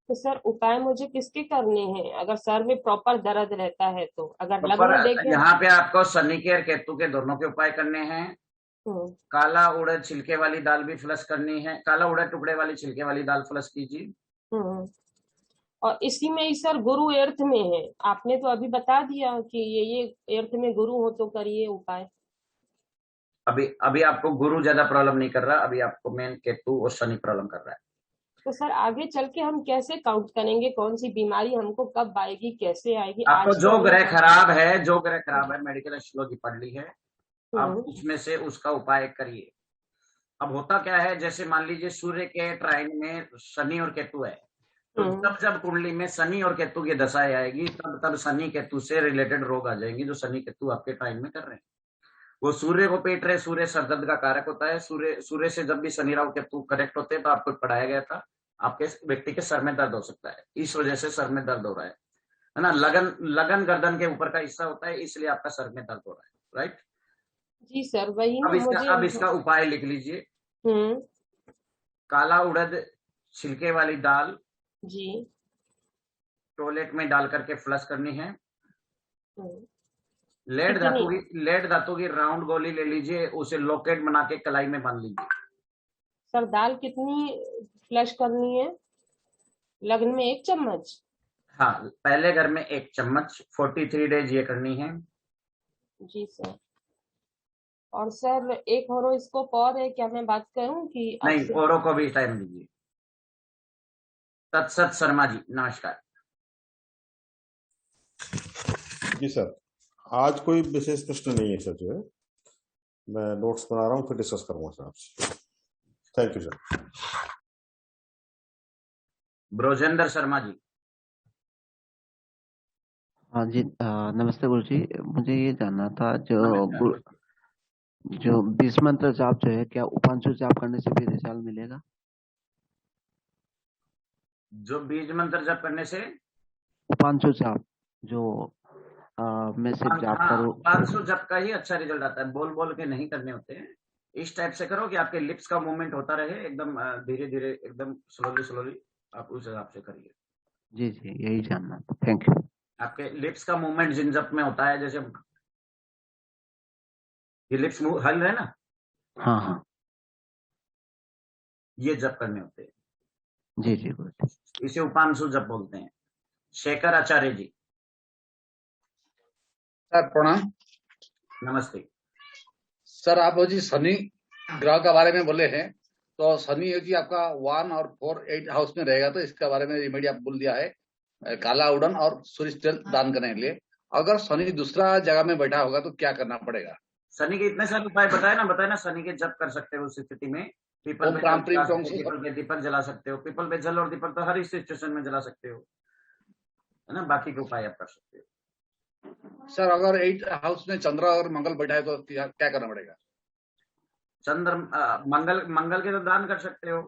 I: तो सर उपाय मुझे किसके करने हैं अगर सर में प्रॉपर दर्द रहता है तो? अगर
A: तो
I: लग्न
A: पर
I: देखें।
A: यहाँ पे आपको शनि के और केतु के दोनों के उपाय करने हैं।
I: हम्म,
A: काला उड़द छिलके वाली दाल भी फ्लश करनी है, काला उड़द टुकड़े वाली छिलके वाली दाल फ्लश कीजिए।
I: हम्म। और इसी में ही सर गुरु एर्थ में है, आपने तो अभी बता दिया कि ये एर्थ में गुरु हो तो करिए उपाय।
A: अभी आपको गुरु ज्यादा प्रॉब्लम नहीं कर रहा, अभी आपको मेन केतु और शनि प्रॉब्लम कर रहा है।
I: तो सर आगे चल के हम कैसे काउंट करेंगे कौन सी बीमारी हमको कब आएगी, कैसे आएगी?
A: आपको
I: आज
A: जो
I: तो
A: ग्रह खराब है, मेडिकल एस्ट्रोलॉजी पढ़ ली है, आप उसमें से उसका उपाय करिए। अब होता क्या है, जैसे मान लीजिए सूर्य के ट्राइन में शनि और केतु है, तो जब कुंडली में शनि और केतु की दशाएं आएगी, तब शनि केतु से रिलेटेड रोग आ जाएंगे, जो शनि केतु आपके ट्राइन में कर रहे हैं। वो सूर्य को पेट रहे, सूर्य सरदर्द का कारक होता है। सूर्य से जब भी शनि राहु केतु कनेक्ट होते हैं, तो आपको पढ़ाया गया था, आपके व्यक्ति के सर में दर्द हो सकता है, इस वजह से सर में दर्द हो रहा है ना। लगन गर्दन के ऊपर का हिस्सा होता है, इसलिए आपका सर में दर्द हो रहा है, राइट?
I: जी सर वही
A: अब इसका उपाय लिख लीजिए। काला उड़द छिलके वाली दाल
I: जी
A: टॉयलेट में डाल करके फ्लश करनी है। लेड धातु की राउंड गोली ले लीजिए, उसे लॉकेट बना के कलाई में बांध लीजिए।
I: सर दाल कितनी फ्लश करनी है? लग्न में 1 चम्मच?
A: हाँ, पहले घर में 1 चम्मच, 43 डेज ये करनी है।
I: जी सर। और सर एक हॉरोस्कोप और है, क्या मैं बात करूं कि
A: नहीं, औरों को भी टाइम दीजिए। तत्सत शर्मा जी, नमस्कार।
J: जी सर, आज कोई विशेष प्रश्न नहीं है सर, जो है मैं नोट्स बना रहा हूँ, फिर डिस्कस करूंगा सर आपसे। Thank you sir.
A: Brojendra Sharma ji.
D: हाँ जी, नमस्ते गुरु जी। मुझे ये जानना था, जो 20 मंत्र जाप जो है, क्या उपांशु जाप करने से भी रिजल्ट मिलेगा?
A: जो बीज मंत्र जाप करने से
D: उपांशु जाप जो मैं सिर्फ जाप करूं,
A: उपांशु जाप का ही अच्छा रिजल्ट आता है। बोल बोल के नहीं करने होते हैं, इस टाइप से करो कि आपके लिप्स का मूवमेंट होता रहे, एकदम धीरे धीरे, एकदम स्लोली आप उस हिसाब से करिए।
D: जी जी, यही जानना था। Thank you.
A: आपके लिप्स का मूवमेंट जिन जप में होता है, जैसे ये लिप्स हल है ना,
D: हाँ,
A: ये जप करने होते हैं।
D: जी जी गुरु जी।
A: इसे उपांशु जप बोलते हैं। शेखर आचार्य जी।
C: सर प्रणाम।
A: नमस्ते
C: सर, आप जी शनि ग्रह के बारे में बोले हैं, तो शनि है जी आपका 1 और 4, 8 हाउस में रहेगा, तो इसके बारे में रेमेडी आप बोल दिया है, काला उड़न और सूर्य तेल दान करने के लिए। अगर शनि दूसरा जगह में बैठा होगा तो क्या करना पड़ेगा?
A: शनि के इतने सारे उपाय बताए ना, शनि के जप कर सकते हो उस स्थिति में। पीपल पे दीपक जला सकते हो, पीपल पे जल और दीपक तो हर सिचुएशन में जला सकते हो, है ना। बाकी के उपाय आप कर सकते हो।
C: सर अगर 8 हाउस में चंद्र और मंगल बैठा है तो क्या करना पड़ेगा?
A: मंगल के तो दान कर सकते हो,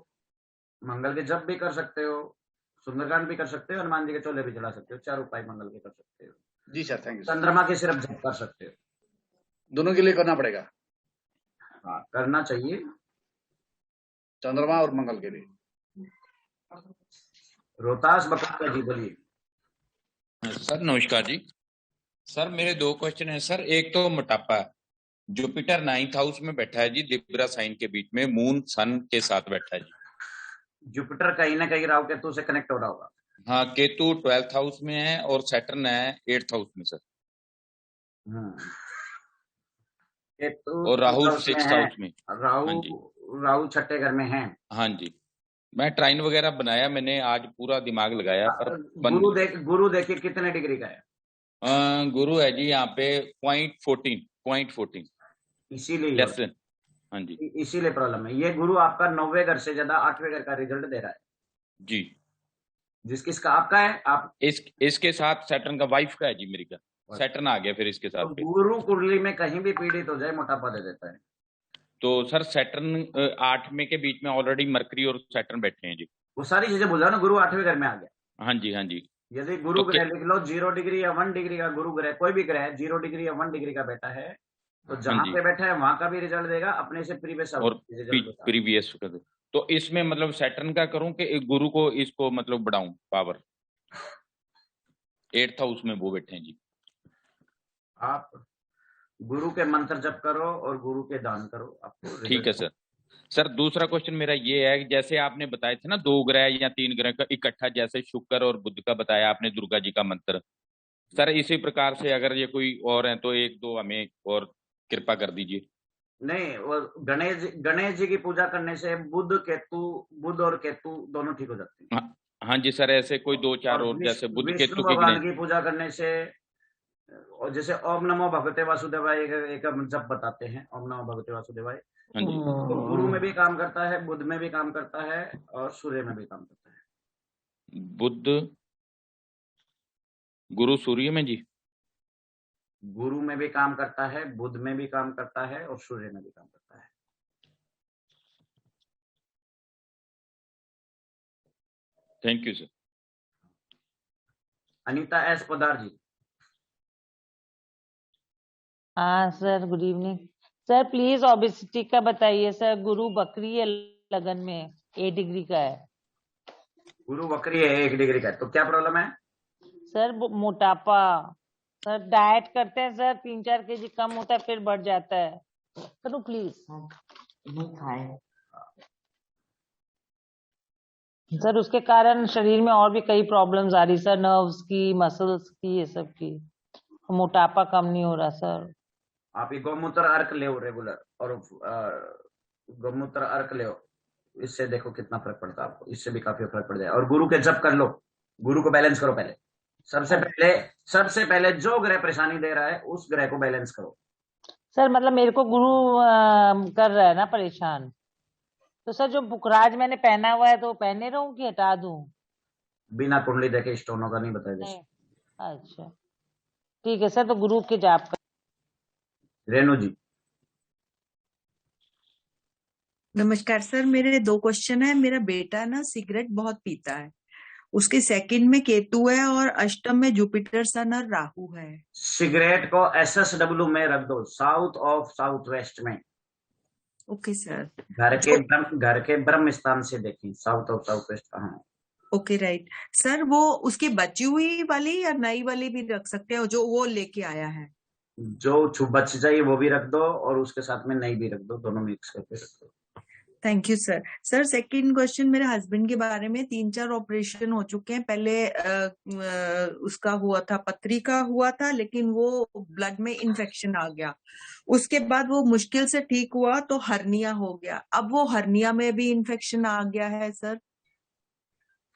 A: मंगल के जप भी कर सकते हो, सुंदरकांड भी कर सकते हो, हनुमान जी के चोले भी जला सकते हो। 4 उपाय मंगल के कर सकते हो।
C: जी सर, थैंक यू।
A: चंद्रमा के सिर्फ जप कर सकते हो।
C: दोनों के लिए करना पड़ेगा?
A: हाँ, करना चाहिए,
C: चंद्रमा और मंगल के लिए।
A: रोहतास बकौता जी, बोलिए।
K: सर नमस्कार जी। सर मेरे 2 क्वेश्चन है सर। एक तो मोटापा, जुपिटर 9th हाउस में बैठा है जी, लिब्रा साइन के बीच में, मून सन के साथ बैठा है जी। जुपिटर
A: कहीं ना कहीं राहु केतु से कनेक्ट हो रहा होगा।
K: हाँ, केतु 12th हाउस में है और सैटर्न है 8th हाउस में सर।
A: केतु
K: और राहु 6th हाउस में।
A: राहु 6ठे घर में है।
K: हाँ जी, मैं ट्राइन वगैरह बनाया, मैंने आज पूरा दिमाग लगाया, पर
A: गुरु देखिए कितने डिग्री का है।
K: गुरु है जी यहाँ पे 0.14।
A: इसीलिए
K: हाँ जी,
A: इसीलिए प्रॉब्लम है। ये गुरु आपका 9वें घर से ज्यादा 8वें घर का रिजल्ट दे रहा है
K: जी।
A: जिस किसका आपका है आप
K: इसके साथ सैटर्न का वाइफ का है जी मेरी का, सैटर्न आ गया फिर इसके
A: तो
K: साथ पे।
A: गुरु कुंडली में कहीं भी पीड़ित हो जाए मोटापा दे देता है।
K: तो सर सैटर्न 8 में के बीच में ऑलरेडी मरकरी और सैटर्न बैठे हैं जी।
A: वो सारी चीजें भूल जाओ ना, गुरु 8वें घर में आ गया।
K: हाँ जी हाँ जी।
A: यदि गुरु
K: तो
A: ग्रह लिख लो 0 डिग्री या 1 डिग्री का गुरु ग्रह, कोई भी ग्रह 0 डिग्री या 1 डिग्री का बैठा है तो जहां
K: जी।
A: पे बैठा है वहां का भी रिजल्ट देगा, अपने से प्रीवियस
K: और प्रीवियस का दे। तो इसमें मतलब सैटर्न का करूं कि गुरु को इसको मतलब बढ़ाऊं पावर? 8th हाउस में वो बैठे हैं जी।
A: आप गुरु के मंत्र जप करो और गुरु के दान करो, आपको
K: ठीक है सर। सर दूसरा क्वेश्चन मेरा ये है कि जैसे आपने बताए थे ना 2 ग्रह या 3 ग्रह का इकट्ठा, जैसे शुक्र और बुध का बताया आपने, दुर्गा जी का मंत्र, सर इसी प्रकार से अगर ये कोई और है तो 1-2 हमें और कृपा कर दीजिए।
A: नहीं, वो गणेश जी की पूजा करने से बुध और केतु दोनों ठीक हो जाते हैं।
K: हाँ जी सर, ऐसे कोई 2-4 और जैसे बुध केतु की
A: भगवान की पूजा करने से, और जैसे ओम नमो भगवते वासुदेवाय एक जप बताते हैं, ओम नमो भगवते वासुदेवाय,
K: हाँ जी।
A: तो गुरु में भी काम करता है, बुध में भी काम करता है और सूर्य में भी काम करता है।
K: बुध गुरु सूर्य में जी?
A: गुरु में भी काम करता है, बुध में भी काम करता है और सूर्य में भी काम करता है।
K: Thank you sir.
A: Anita S Podar ji.
G: हाँ sir, good evening sir. Please obesity का बताइए सर। गुरु बकरी है, लगन में 8 डिग्री का है।
A: गुरु बकरी है, 1 डिग्री का है, तो क्या प्रॉब्लम है
G: सर? मोटापा सर। डाइट करते हैं सर, 3-4 केजी कम होता है फिर बढ़ जाता है। करो प्लीज। नहीं खाए सर, उसके कारण शरीर में और भी कई प्रॉब्लम्स आ रही सर, नर्व्स की, मसल्स की, ये सब की। मोटापा कम नहीं हो रहा सर।
A: आप ये गौमूत्र अर्क ले रेगुलर, और गौमूत्र अर्क ले, इससे देखो कितना फर्क पड़ता है आपको, इससे भी काफी फर्क पड़ जाए। और गुरु के जप कर लो, गुरु को बैलेंस करो पहले। सबसे पहले जो ग्रह परेशानी दे रहा है उस ग्रह को बैलेंस करो।
G: सर मतलब मेरे को गुरु कर रहा है ना परेशान, तो सर जो बुकराज मैंने पहना हुआ है तो पहने रहूं कि हटा दूं?
A: बिना कुंडली देखे स्टोनों का नहीं बताया जैसे।
G: अच्छा ठीक है सर, तो गुरु के जाप कर।
A: रेणु जी।
L: नमस्कार सर, मेरे 2 क्वेश्चन है। मेरा बेटा ना सिगरेट बहुत पीता है, उसके सेकंड में केतु है और अष्टम में जुपिटर सन और राहु है।
A: सिगरेट को SSW में रख दो, साउथ ऑफ साउथ वेस्ट में।
L: Okay sir.
A: घर के ब्रह्म स्थान से देखें, साउथ ऑफ साउथ वेस्ट कहाँ है।
L: Okay right sir. वो उसकी बची हुई वाली या नई वाली भी रख सकते हैं, जो वो लेके आया है?
A: जो बच जाए वो भी रख दो और उसके साथ में नई भी रख दो, दोनों मिक्स करके रख दो।
L: Thank you sir. Sir second question मेरे हस्बैंड के बारे में। 3-4 ऑपरेशन हो चुके हैं। पहले उसका हुआ था, पथरी का हुआ था, लेकिन वो ब्लड में इन्फेक्शन आ गया। उसके बाद वो मुश्किल से ठीक हुआ तो हर्निया हो गया। अब वो हर्निया में भी इन्फेक्शन आ गया है सर,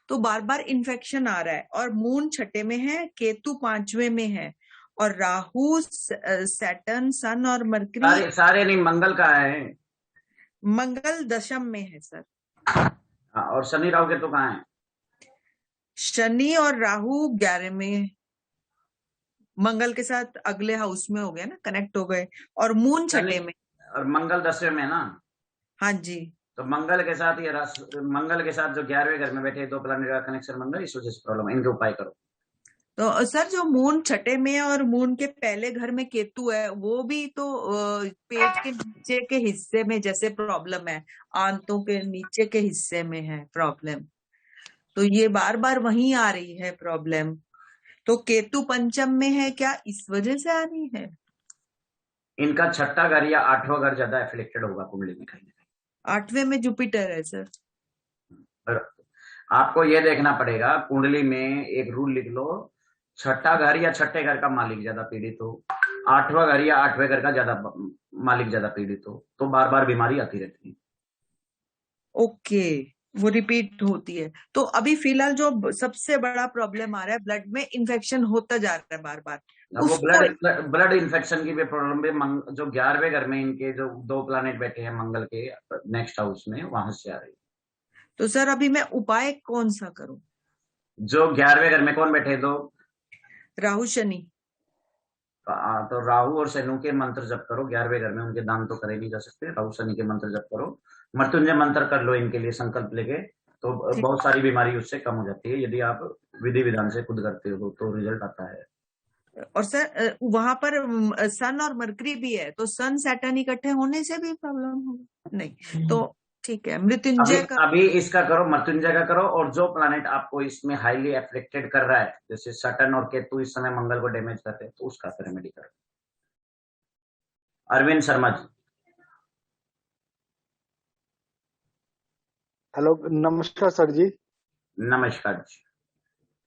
L: तो बार बार इन्फेक्शन आ रहा है। और मून 6 में है, केतु 5वें में है, और राहु, सैटर्न, सन और मरकरी
A: सारे नहीं, मंगल का है।
L: मंगल दशम में है सर।
A: और शनि राहु केतु कहाँ है?
L: शनि और राहु 11 में, मंगल के साथ अगले हाउस में हो गया ना, कनेक्ट हो गए। और मून 6 में,
A: और मंगल 10वें में ना।
L: हाँ जी।
A: तो मंगल के साथ मंगल के साथ जो 11वें घर में बैठे 2 प्लैनेट का कनेक्शन बन रहा है, इस वजह से प्रॉब्लम है। इनके उपाय करो।
L: तो सर जो मून 6 में और मून के पहले घर में केतु है, वो भी तो पेट के नीचे के हिस्से में जैसे प्रॉब्लम है, आंतों के नीचे के हिस्से में है प्रॉब्लम, तो ये बार बार वहीं आ रही है प्रॉब्लम। तो केतु 5th में है, क्या इस वजह से आ रही है?
A: इनका 6ठा घर या 8वां घर ज्यादा एफिलेक्टेड होगा कुंडली में कहीं ना कहीं।
L: 8वें में जुपिटर है सर।
A: आपको ये देखना पड़ेगा, कुंडली में एक रूल लिख लो, 6ठा घर या 6ठे घर का मालिक ज्यादा पीड़ित हो, 8वां घर या 8वें घर का मालिक ज्यादा पीड़ित हो, तो बार बार बीमारी आती रहती है।
L: ओके, वो रिपीट होती है। तो अभी फिलहाल जो सबसे बड़ा प्रॉब्लम आ रहा है, ब्लड में इन्फेक्शन होता जा रहा है बार बार।
A: वो ब्लड इन्फेक्शन की भी प्रॉब्लम भी जो 11वें घर में इनके जो 2 प्लैनेट बैठे हैं मंगल के नेक्स्ट हाउस में, वहां से आ रही है।
L: तो सर अभी मैं उपाय कौन सा करूं?
A: जो 11वें घर में कौन बैठे दो?
L: राहु शनि।
A: तो राहु और शनि के मंत्र जप करो 11वें घर में, उनके दान तो करे नहीं जा सकते। राहु शनि के मंत्र जप करो, मृत्युंजय मंत्र कर लो इनके लिए संकल्प लेके, तो बहुत सारी बीमारी उससे कम हो जाती है। यदि आप विधि विधान से खुद करते हो तो रिजल्ट आता है।
L: और सर वहां पर सन और मरकरी भी है, तो सन सैटर्न इकट्ठे होने से भी प्रॉब्लम होगी? नहीं, तो ठीक है, मृत्युंजय का
A: अभी इसका करो, मृत्युंजय का करो। और जो प्लैनेट आपको इसमें हाईली एफेक्टेड कर रहा है, जैसे सटन और केतु इस समय मंगल को डैमेज करते हैं, तो उसका रेमेडी करो। अरविंद शर्मा जी।
M: हेलो, नमस्कार सर जी।
A: नमस्कार जी।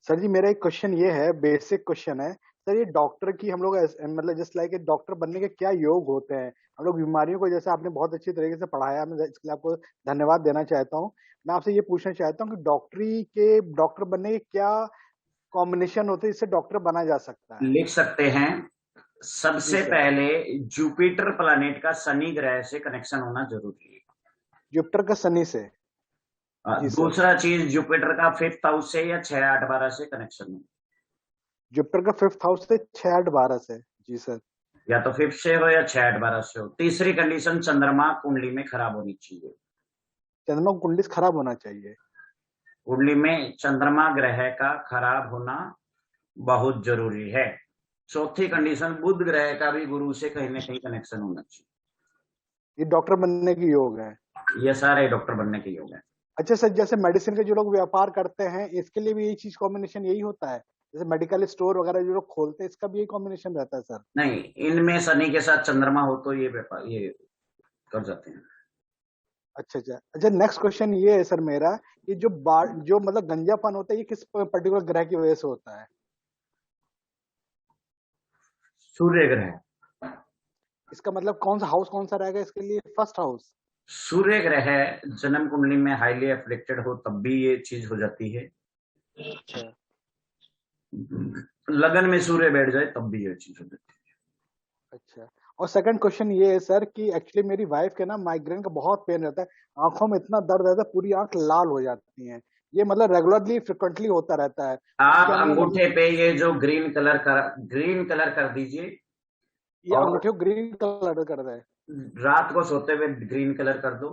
M: सर जी, मेरा एक क्वेश्चन ये है, बेसिक क्वेश्चन है सर। ये डॉक्टर की हम लोग मतलब जस्ट लाइक डॉक्टर बनने के क्या योग होते हैं? हम लोग बीमारियों को जैसे आपने बहुत अच्छी तरीके से पढ़ाया, मैं इसके लिए आपको धन्यवाद देना चाहता हूँ। मैं आपसे ये पूछना चाहता हूँ कि डॉक्टर बनने के क्या कॉम्बिनेशन होते हैं, इससे डॉक्टर बना जा सकता है?
A: लिख सकते हैं। सबसे पहले जुपिटर प्लैनेट का शनि ग्रह से कनेक्शन होना जरूरी है।
M: जुपिटर का शनि से?
A: दूसरा चीज जुपिटर का 5th हाउस से या 6, 8, 12 से कनेक्शन हो।
M: जुपिटर का 5th हाउस से 6, 8, 12 से? जी सर।
A: या तो 5th से हो या 6, 8, 12 से हो। तीसरी कंडीशन चंद्रमा कुंडली में खराब होनी चाहिए।
M: चंद्रमा कुंडली खराब होना चाहिए?
A: कुंडली में चंद्रमा ग्रह का खराब होना बहुत जरूरी है। चौथी कंडीशन बुध ग्रह का भी गुरु से कहीं ना कहीं कनेक्शन होना चाहिए।
M: ये डॉक्टर बनने की योग है?
A: ये सारे डॉक्टर बनने के योग है।
M: अच्छा सर, जैसे मेडिसिन के जो लोग व्यापार करते हैं, इसके लिए भी यही चीज कॉम्बिनेशन यही होता है? जैसे मेडिकल स्टोर वगैरह जो लोग खोलते हैं, इसका भी यही कॉम्बिनेशन रहता है सर?
A: नहीं, इनमें शनि के साथ चंद्रमा हो तो ये व्यापार ये कर जाते हैं।
M: अच्छा, नेक्स्ट क्वेश्चन ये है सर मेरा, कि जो मतलब गंजापन होता है, ये किस पर्टिकुलर ग्रह की वजह से होता है?
A: सूर्य ग्रह।
M: इसका मतलब कौन सा रहेगा इसके लिए? 1st house?
A: सूर्य ग्रह जन्म कुंडली में हाईली एफ्लिक्टेड हो तब भी ये चीज हो जाती है।
M: अच्छा।
A: लगन में सूर्य बैठ जाए तब भी ये चीज हो जाती है।
M: अच्छा, और सेकंड क्वेश्चन ये है सर कि एक्चुअली मेरी वाइफ के ना माइग्रेन का बहुत पेन रहता है, आंखों में इतना दर्द रहता है, पूरी आंख लाल हो जाती है। ये मतलब रेगुलरली फ्रिक्वेंटली होता रहता है।
A: आप अंगूठे पे ये जो ग्रीन कलर कर दीजिए।
M: ये अंगूठे को ग्रीन कलर कर दे?
A: रात को सोते हुए ग्रीन कलर कर दो।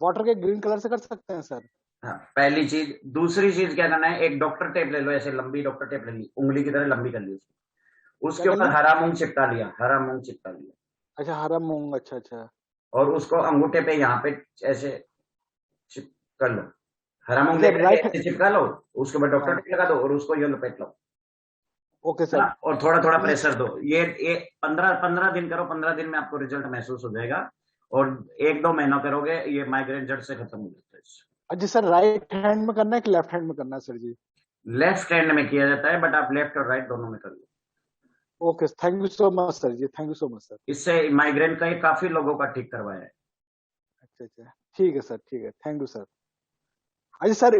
M: वाटर के ग्रीन कलर से कर सकते हैं सर?
A: हाँ, पहली चीज। दूसरी चीज क्या करना है, एक डॉक्टर टेप ले लो, ऐसे लंबी डॉक्टर टेप ले ली, उंगली की तरह लंबी कर ली उसके ऊपर हरा मूंग चिपका लिया।
M: अच्छा, हरा मूंग। अच्छा।
A: और उसको अंगूठे पे यहाँ पे ऐसे कर लो, हरा मूंग ऐसे चिपका लो, उसके ऊपर डॉक्टर टेप लगा दो और उसको ये लपेट लो।
M: Okay sir.
A: और थोड़ा थोड़ा प्रेशर दो। ये 15 दिन करो। 15 दिन में आपको रिजल्ट महसूस हो जाएगा, और 1-2 महीना करोगे ये माइग्रेन जड़ से खत्म हो जाता है।
M: अच्छा सर, राइट हैंड में करना है कि लेफ्ट हैंड में करना है सर जी?
A: लेफ्ट हैंड में किया जाता है, बट आप लेफ्ट और राइट दोनों में कर लो।
M: Okay, thank you so much sir ji, thank you so much sir.
A: इससे माइग्रेन का ये काफी लोगों का ठीक करवाया है।
M: अच्छा, ठीक है सर, ठीक है, थैंक यू सर। अच्छा सर,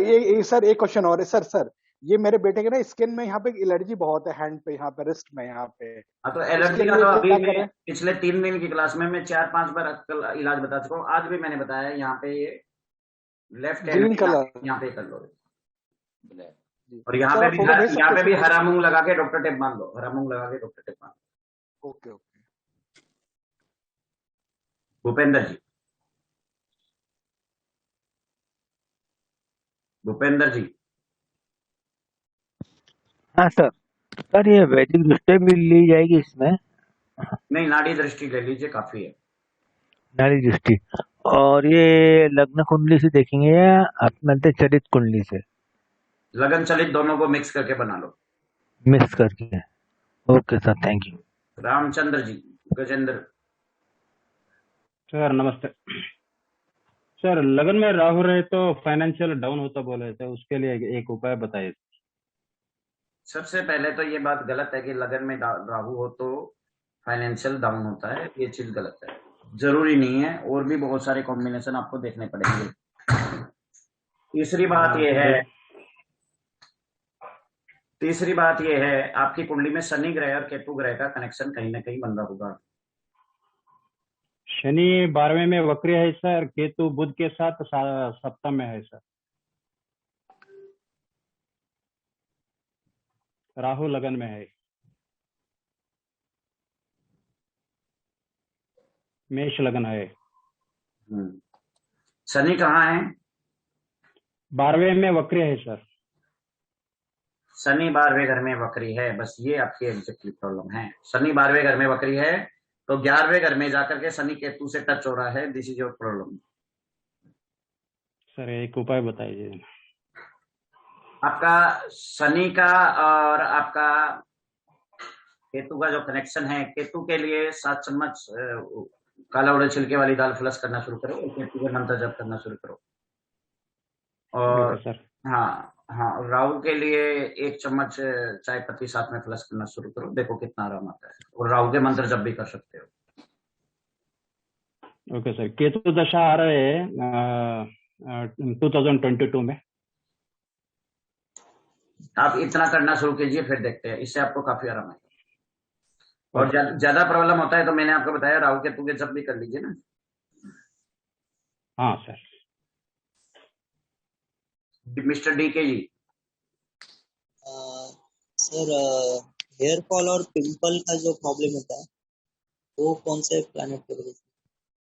M: एक क्वेश्चन और है सर। ये मेरे बेटे के ना स्किन में यहाँ पे एलर्जी बहुत है, हैंड पे, यहाँ पे, रिस्ट में, यहाँ पे।
A: हाँ, तो एलर्जी का तो अभी मैं पिछले 3 दिन की क्लास में मैं 4-5 बार इलाज बता चुका हूँ। आज भी मैंने बताया यहाँ पे ये लेफ्ट हैंड
M: ग्रीन कलर
A: यहाँ पे कर लो, और यहाँ पे भी हरा मूंग लगा के डॉक्टर टेप बांध लो। हरा मूंग लगा के डॉक्टर टेप बांध लो।
M: ओके।
A: भूपेंद्र जी।
N: हाँ सर ये वैदिक दृष्टि भी ली जाएगी इसमें?
A: नहीं, नाड़ी दृष्टि ले लीजिए, काफी है।
N: नाड़ी दृष्टि। और ये लग्न कुंडली से देखेंगे या आत्महत्या चरित कुंडली से?
A: लगन चलित दोनों को मिक्स करके बना लो।
N: मिक्स करके। Okay sir, thank you.
A: Ramchandra ji. Gajendra
E: sir नमस्ते। सर लगन में राहु रहे तो फाइनेंशियल डाउन होता बोले थे, उसके लिए एक उपाय बताइए।
A: सबसे पहले तो ये बात गलत है कि लगन में राहु हो तो फाइनेंशियल डाउन होता है। ये चीज गलत है, जरूरी नहीं है, और भी बहुत सारे कॉम्बिनेशन आपको देखने पड़ेंगे। तीसरी बात ये है आपकी कुंडली में शनि ग्रह और केतु ग्रह का कनेक्शन कहीं ना कहीं बन रहा होगा।
E: शनि 12वें में वक्र है सर, केतु बुध के साथ सप्तम में है सर। राहु लगन में है, मेष लगन है।
A: शनि कहाँ है?
E: 12वें में वक्री है सर।
A: शनि 12वें घर में वक्री है, बस ये आपकी एग्जैक्टली प्रॉब्लम है। शनि 12वें घर में वक्री है तो 11वें घर में जाकर के शनि केतु से टच हो रहा है। This is your problem.
E: Sir एक उपाय बताइए।
A: आपका शनि का और आपका केतु का जो कनेक्शन है, केतु के लिए 7 चम्मच काला उड़द छिलके वाली दाल फ्लश करना शुरू करो और केतु के मंत्र जप करना शुरू करो। और
E: ओके सर।
A: हाँ हाँ, राहु के लिए 1 चम्मच चाय पत्ती साथ में फ्लश करना शुरू करो, देखो कितना आराम आता है। और राहु के मंत्र जब भी कर सकते हो।
E: Okay sir. केतु दशा आ रहे हैं 2022 में।
A: आप इतना करना शुरू कीजिए, फिर देखते हैं, इससे आपको काफी आराम आएगा। और ज्यादा प्रॉब्लम होता है तो मैंने आपको बताया राहु केतु के जप भी कर लीजिए ना।
E: हाँ सर।
A: मिस्टर डीके जी।
O: सर हेयर फॉल और पिंपल का जो प्रॉब्लम होता है वो कौन से प्लैनेट की वजह से?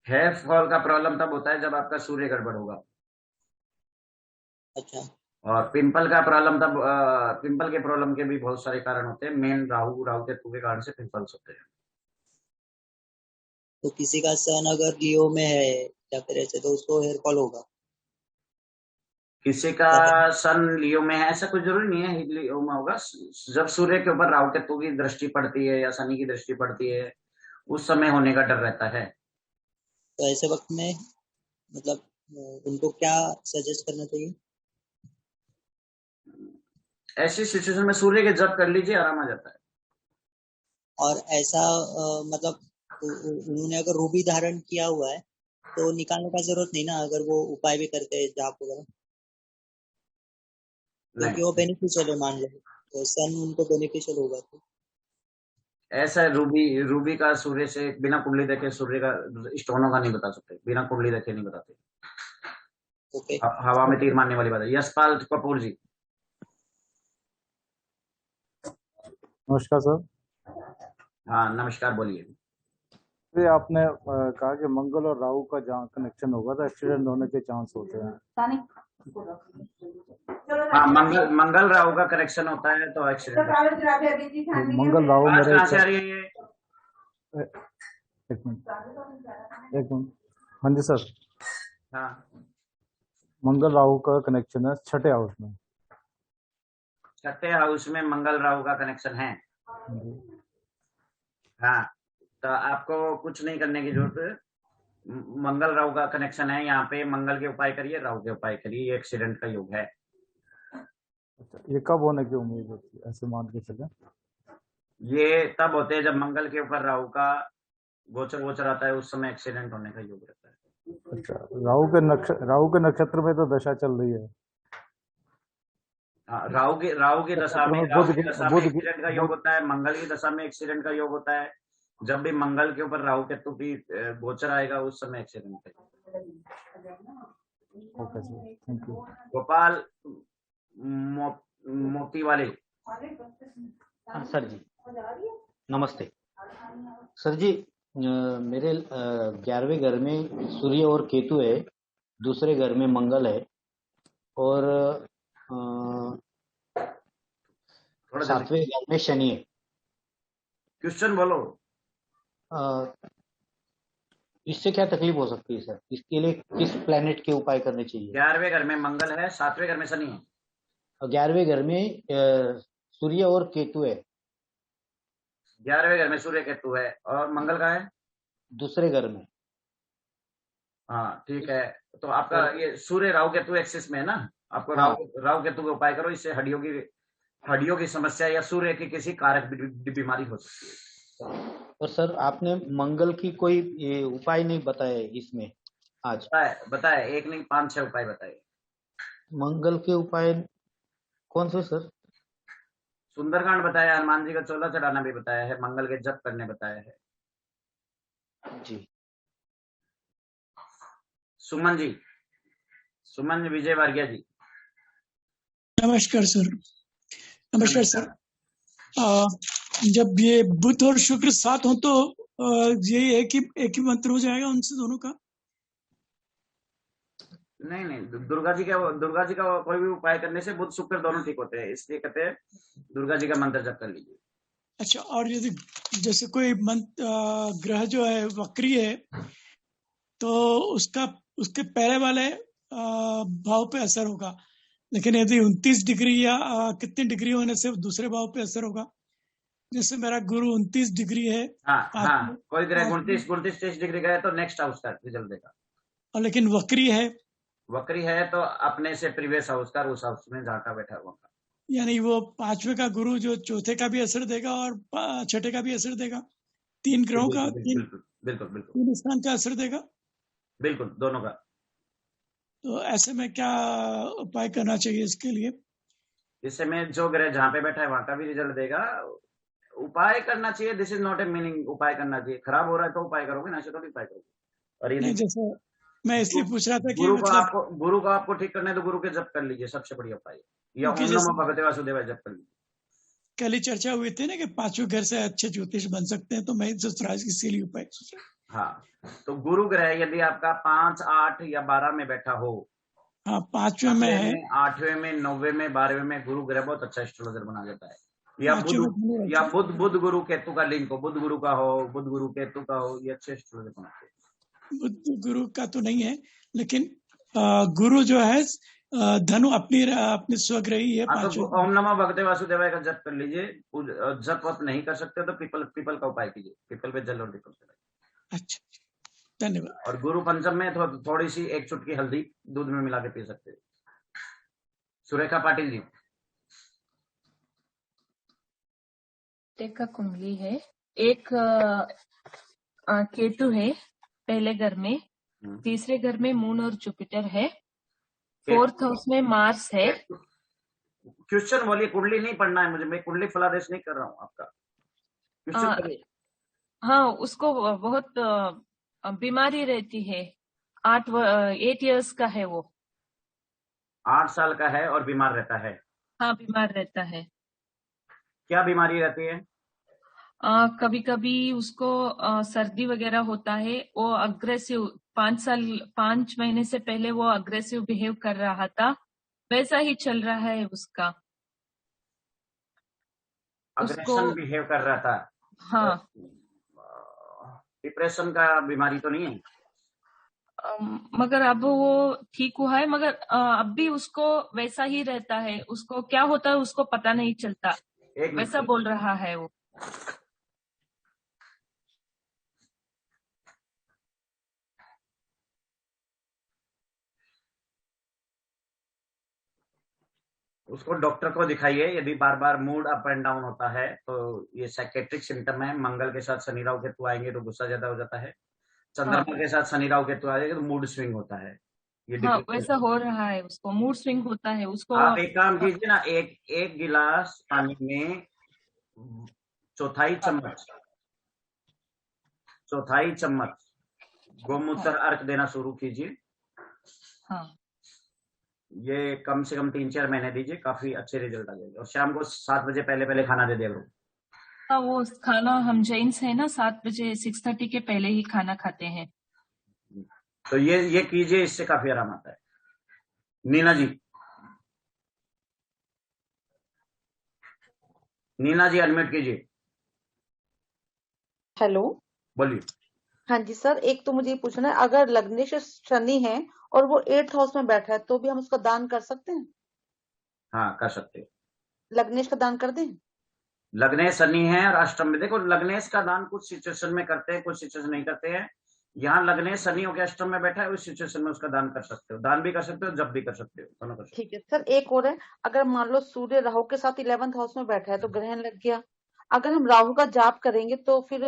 A: हेयर फॉल का प्रॉब्लम तब होता है जब आपका सूर्य गड़बड़ होगा।
O: अच्छा।
A: और पिंपल का प्रॉब्लम तब पिंपल के प्रॉब्लम के भी बहुत सारे कारण होते हैं। मेन राहु केतु के कारण से पिंपल्स होते हैं।
O: तो किसी का सन अगर लियो में है या फिर ऐसे तो उसको हेयर फॉल होगा?
A: किसी का सन लियो में है ऐसा कुछ जरूरी नहीं है लियो में होगा। जब सूर्य के ऊपर राहु केतु की दृष्टि पड़ती है या शनि की दृष्टि पड़ती है, उस समय होने का डर रहता है।
O: तो ऐसे वक्त में मतलब उनको क्या सजेस्ट करना चाहिए?
A: ऐसी सिचुएशन में सूर्य के जप कर लीजिए, आराम आ जाता है।
O: और ऐसा मतलब उन्होंने अगर रूबी धारण किया हुआ है तो निकालने का जरूरत नहीं ना, अगर वो उपाय भी करते हैं जाप वगैरह, क्योंकि वो बेनिफिशियल है। मान लो तो सन उनको बेनिफिशियल होगा तो
A: ऐसा रूबी का सूर्य से बिना कुंडली देखे सूर्य का स्टोनों का नहीं बता सकते, बिना कुंडली देखे नहीं बताते।
O: ओके।
A: हवा में तीर मारने वाली बात है। यशपाल कपूर जी।
P: नमस्कार सर।
A: हाँ नमस्कार, बोलिए।
P: ये आपने कहा कि मंगल और राहु का जहाँ कनेक्शन होगा तो एक्सीडेंट होने के चांस होते हैं।
A: हाँ, मंगल राहु का कनेक्शन होता है तो एक्सीडेंट।
P: मंगल राहु मेरे
A: कहाँ से आ रही है ये?
P: एक मिनट। हाँ जी सर।
A: हाँ,
P: मंगल राहु का कनेक्शन है 6ठे हाउस में।
A: 6ठे हाउस में मंगल राहु का कनेक्शन है। हाँ, तो आपको कुछ नहीं करने की जरूरत है। मंगल राहु का कनेक्शन है यहाँ पे, मंगल के उपाय करिए, राहु के उपाय करिए, ये एक्सीडेंट का योग है।
P: ये कब होने की उम्मीद होती है ऐसे मान के चले?
A: ये तब होते हैं जब मंगल के ऊपर राहु का गोचर आता है, उस समय एक्सीडेंट होने का योग रहता है।
P: अच्छा, राहु के नक्षत्र में तो दशा चल रही है।
A: राहु की दशा में एक्सीडेंट का योग होता है, मंगल की दशा में एक्सीडेंट का योग होता है। जब भी मंगल के ऊपर राहु केतु की गोचर आएगा उस समय एक्सीडेंट का।
P: Okay sir, thank you.
A: Gopal मोती वाले।
Q: सर जी नमस्ते। सर जी मेरे 11वें घर में सूर्य और केतु है, दूसरे घर में मंगल है और 7वें घर में शनि है।
A: क्वेश्चन बोलो।
Q: इससे क्या तकलीफ हो सकती है सर? इसके लिए किस प्लेनेट के उपाय करने चाहिए?
A: 11वें घर में मंगल है, 7वें घर में शनि है।
Q: 11वें घर में सूर्य और केतु है।
A: 11वें घर में सूर्य केतु है और मंगल का है
Q: दूसरे घर में।
A: हाँ ठीक है, तो आपका ये सूर्य राहु केतु एक्सिस में है ना। आपको राहु केतु का उपाय करो, इससे हड्डियों की समस्या या सूर्य की किसी कारक बीमारी हो सकती है।
Q: और सर आपने मंगल की कोई उपाय नहीं बताए इसमें आज?
A: बताए 1 नहीं 5-6 उपाय बताए।
Q: मंगल के उपाय कौन से सर?
A: सुंदरकांड बताया, हनुमान जी का चोला चढ़ाना भी बताया है, मंगल के जप करने बताया है
Q: जी।
A: सुमन विजय वारिया जी।
R: नमस्कार सर। जब ये बुध और शुक्र साथ हो तो ये एक ही मंत्र हो जाएगा उनसे दोनों का?
A: नहीं नहीं, दुर्गा जी का कोई भी उपाय करने से बुध शुक्र दोनों ठीक होते हैं, इसलिए कहते हैं दुर्गा जी का मंत्र जप कर लीजिए।
R: अच्छा, और यदि जैसे कोई ग्रह जो है वक्री है तो उसके पहले वाले भाव पे असर होगा, लेकिन यदि 29 डिग्री या कितने डिग्री होने से दूसरे भाव पे असर होगा? जैसे मेरा गुरु 29 डिग्री है।
A: हाँ, कोई ग्रह 29-30 डिग्री का है तो नेक्स्ट हाउस का रिजल्ट देगा,
R: और लेकिन वक्री है तो अपने से प्रीवियस हाउस का, उस हाउस में जहाँ का बैठा हुआ, यानी वो 5वें का गुरु जो चौथे का भी असर देगा और छठे का भी असर देगा, 3 ग्रहों का,
A: बिल्कुल
R: 3 स्थान का असर देगा,
A: बिल्कुल दोनों का।
R: तो ऐसे में क्या उपाय करना चाहिए इसके लिए?
A: इस समय जो ग्रह जहाँ पे बैठा है वहां का भी रिजल्ट देगा। उपाय करना चाहिए, this is not a meaning उपाय करना चाहिए। खराब हो रहा है तो उपाय करोगे, ना तो उपाय करोगे। और ये
R: जैसे मैं इसलिए पूछ रहा था कि
A: गुरु को आपको ठीक करना है तो गुरु के जप कर लीजिए, सबसे बढ़िया उपाय, या ओम नमो भगवते वासुदेवाय जप कर लीजिए।
R: कल ही चर्चा हुई थी ना कि 5वें घर से अच्छे ज्योतिष बन सकते हैं, तो मैं सोच रहा इसीलिए उपाय सोच रहा।
A: हाँ, तो गुरु ग्रह यदि आपका 5, 8 या 12 में बैठा हो,
R: हाँ 5वें में है,
A: 8वें में, 9वें में, 12वें में गुरु ग्रह बहुत अच्छा एस्ट्रोलॉजर बना देता है। या बुध गुरु केतु का लिंक हो, बुध गुरु का हो, बुध गुरु केतु का हो, ये अच्छे एस्ट्रोलॉजर बनाते हैं।
R: बुध गुरु का तो नहीं है, लेकिन गुरु जो है धनु अपनी स्वग्रही है।
A: तो ओम नमो भगवते वासुदेवाय का जप कर लीजिए। जप वप नहीं कर सकते तो पीपल का उपाय कीजिए, पीपल पे जल और दीपक चलाइए।
R: अच्छा, धन्यवाद।
A: और गुरु पंचम में थोड़ी सी 1 चुटकी हल्दी दूध में मिला के पी सकते हैं। सुरेखा पाटिल जी।
F: का कुंडली है, एक केतु है पहले घर में, तीसरे घर में मून और जुपिटर है, 4th हाउस में मार्स है।
A: क्वेश्चन बोलिए, कुंडली नहीं पढ़ना है मुझे, मैं कुंडली फलादेश नहीं कर रहा हूँ आपका।
F: हाँ, उसको बहुत बीमारी रहती है, 8 इयर्स का है वो।
A: 8 साल का है और बीमार रहता है?
F: हाँ, बीमार रहता है।
A: क्या बीमारी रहती है?
F: कभी कभी उसको सर्दी वगैरह होता है, वो अग्रेसिव 5 महीने से पहले वो अग्रेसिव बिहेव कर रहा था, वैसा ही चल रहा है उसका।
A: अग्रेशन बिहेव कर रहा था?
F: हाँ।
A: डिप्रेशन का बीमारी तो नहीं है?
F: मगर अब वो ठीक हुआ है, मगर अब भी उसको वैसा ही रहता है, उसको क्या होता है उसको पता नहीं चलता, वैसा बोल रहा है वो।
A: उसको डॉक्टर को दिखाइए। यदि बार बार मूड अप एंड डाउन होता है तो ये साइकेट्रिक सिम्टम है। मंगल के साथ शनि राहु केतु आएंगे तो गुस्सा ज्यादा हो जाता है, चंद्रमा के साथ शनि राहु केतु आएंगे तो मूड स्विंग होता है। ये
F: वैसा हो रहा है, उसको मूड स्विंग होता है उसको।
A: आप एक काम कीजिए ना, एक गिलास पानी में 1/4 चम्मच गोमूत्र अर्क देना शुरू कीजिए।
F: हाँ।
A: ये कम से कम 3-4 महीने दीजिए, काफी अच्छे रिजल्ट आ जाएंगे। और शाम को 7 बजे पहले खाना दे दिया करो।
F: हाँ, वो खाना हम जैन्स है ना, 7 बजे 6:30 के पहले ही खाना खाते हैं।
A: तो ये कीजिए, इससे काफी आराम आता है। नीना जी अनम्यूट कीजिए।
S: हेलो,
A: बोलिए।
S: हाँ जी सर, एक तो मुझे पूछना है, अगर लग्नेश शनि है और वो 8th हाउस में बैठा है तो भी हम उसका दान कर सकते हैं?
A: हाँ, कर सकते हैं।
S: लग्नेश का दान कर दें?
A: लग्नेश शनि है और अष्टम में। देखो, लग्नेश का दान कुछ सिचुएशन में करते हैं, कुछ सिचुएशन नहीं करते हैं। यहाँ लग्नेश शनि होकर अष्टम में बैठा है, उस सिचुएशन में उसका दान कर सकते हो। दान भी कर सकते हो, जब भी कर सकते हो, दोनों कर सकते हो।
S: ठीक है सर, एक और है, अगर मान लो सूर्य राहु के साथ 11th हाउस में बैठा है तो ग्रहण लग गया, अगर हम राहु का जाप करेंगे तो फिर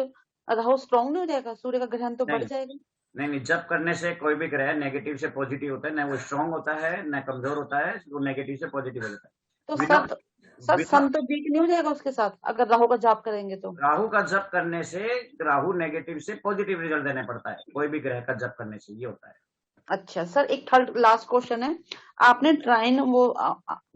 S: राहु स्ट्रॉन्ग नहीं हो जाएगा? सूर्य का ग्रहण तो बढ़ जाएगा।
A: नहीं, जप करने से कोई भी ग्रह नेगेटिव से पॉजिटिव होता है, न वो स्ट्रॉन्ग होता है न कमजोर होता है, वो नेगेटिव से पॉजिटिव हो जाता है।
S: तो सर सन तो वीक नहीं हो जाएगा उसके साथ अगर राहु का जाप करेंगे तो?
A: राहु का जप करने से राहु नेगेटिव से पॉजिटिव रिजल्ट देने पड़ता है, कोई भी ग्रह का जप करने से ये होता है।
S: अच्छा सर, एक थर्ड लास्ट क्वेश्चन है, आपने ट्राइन वो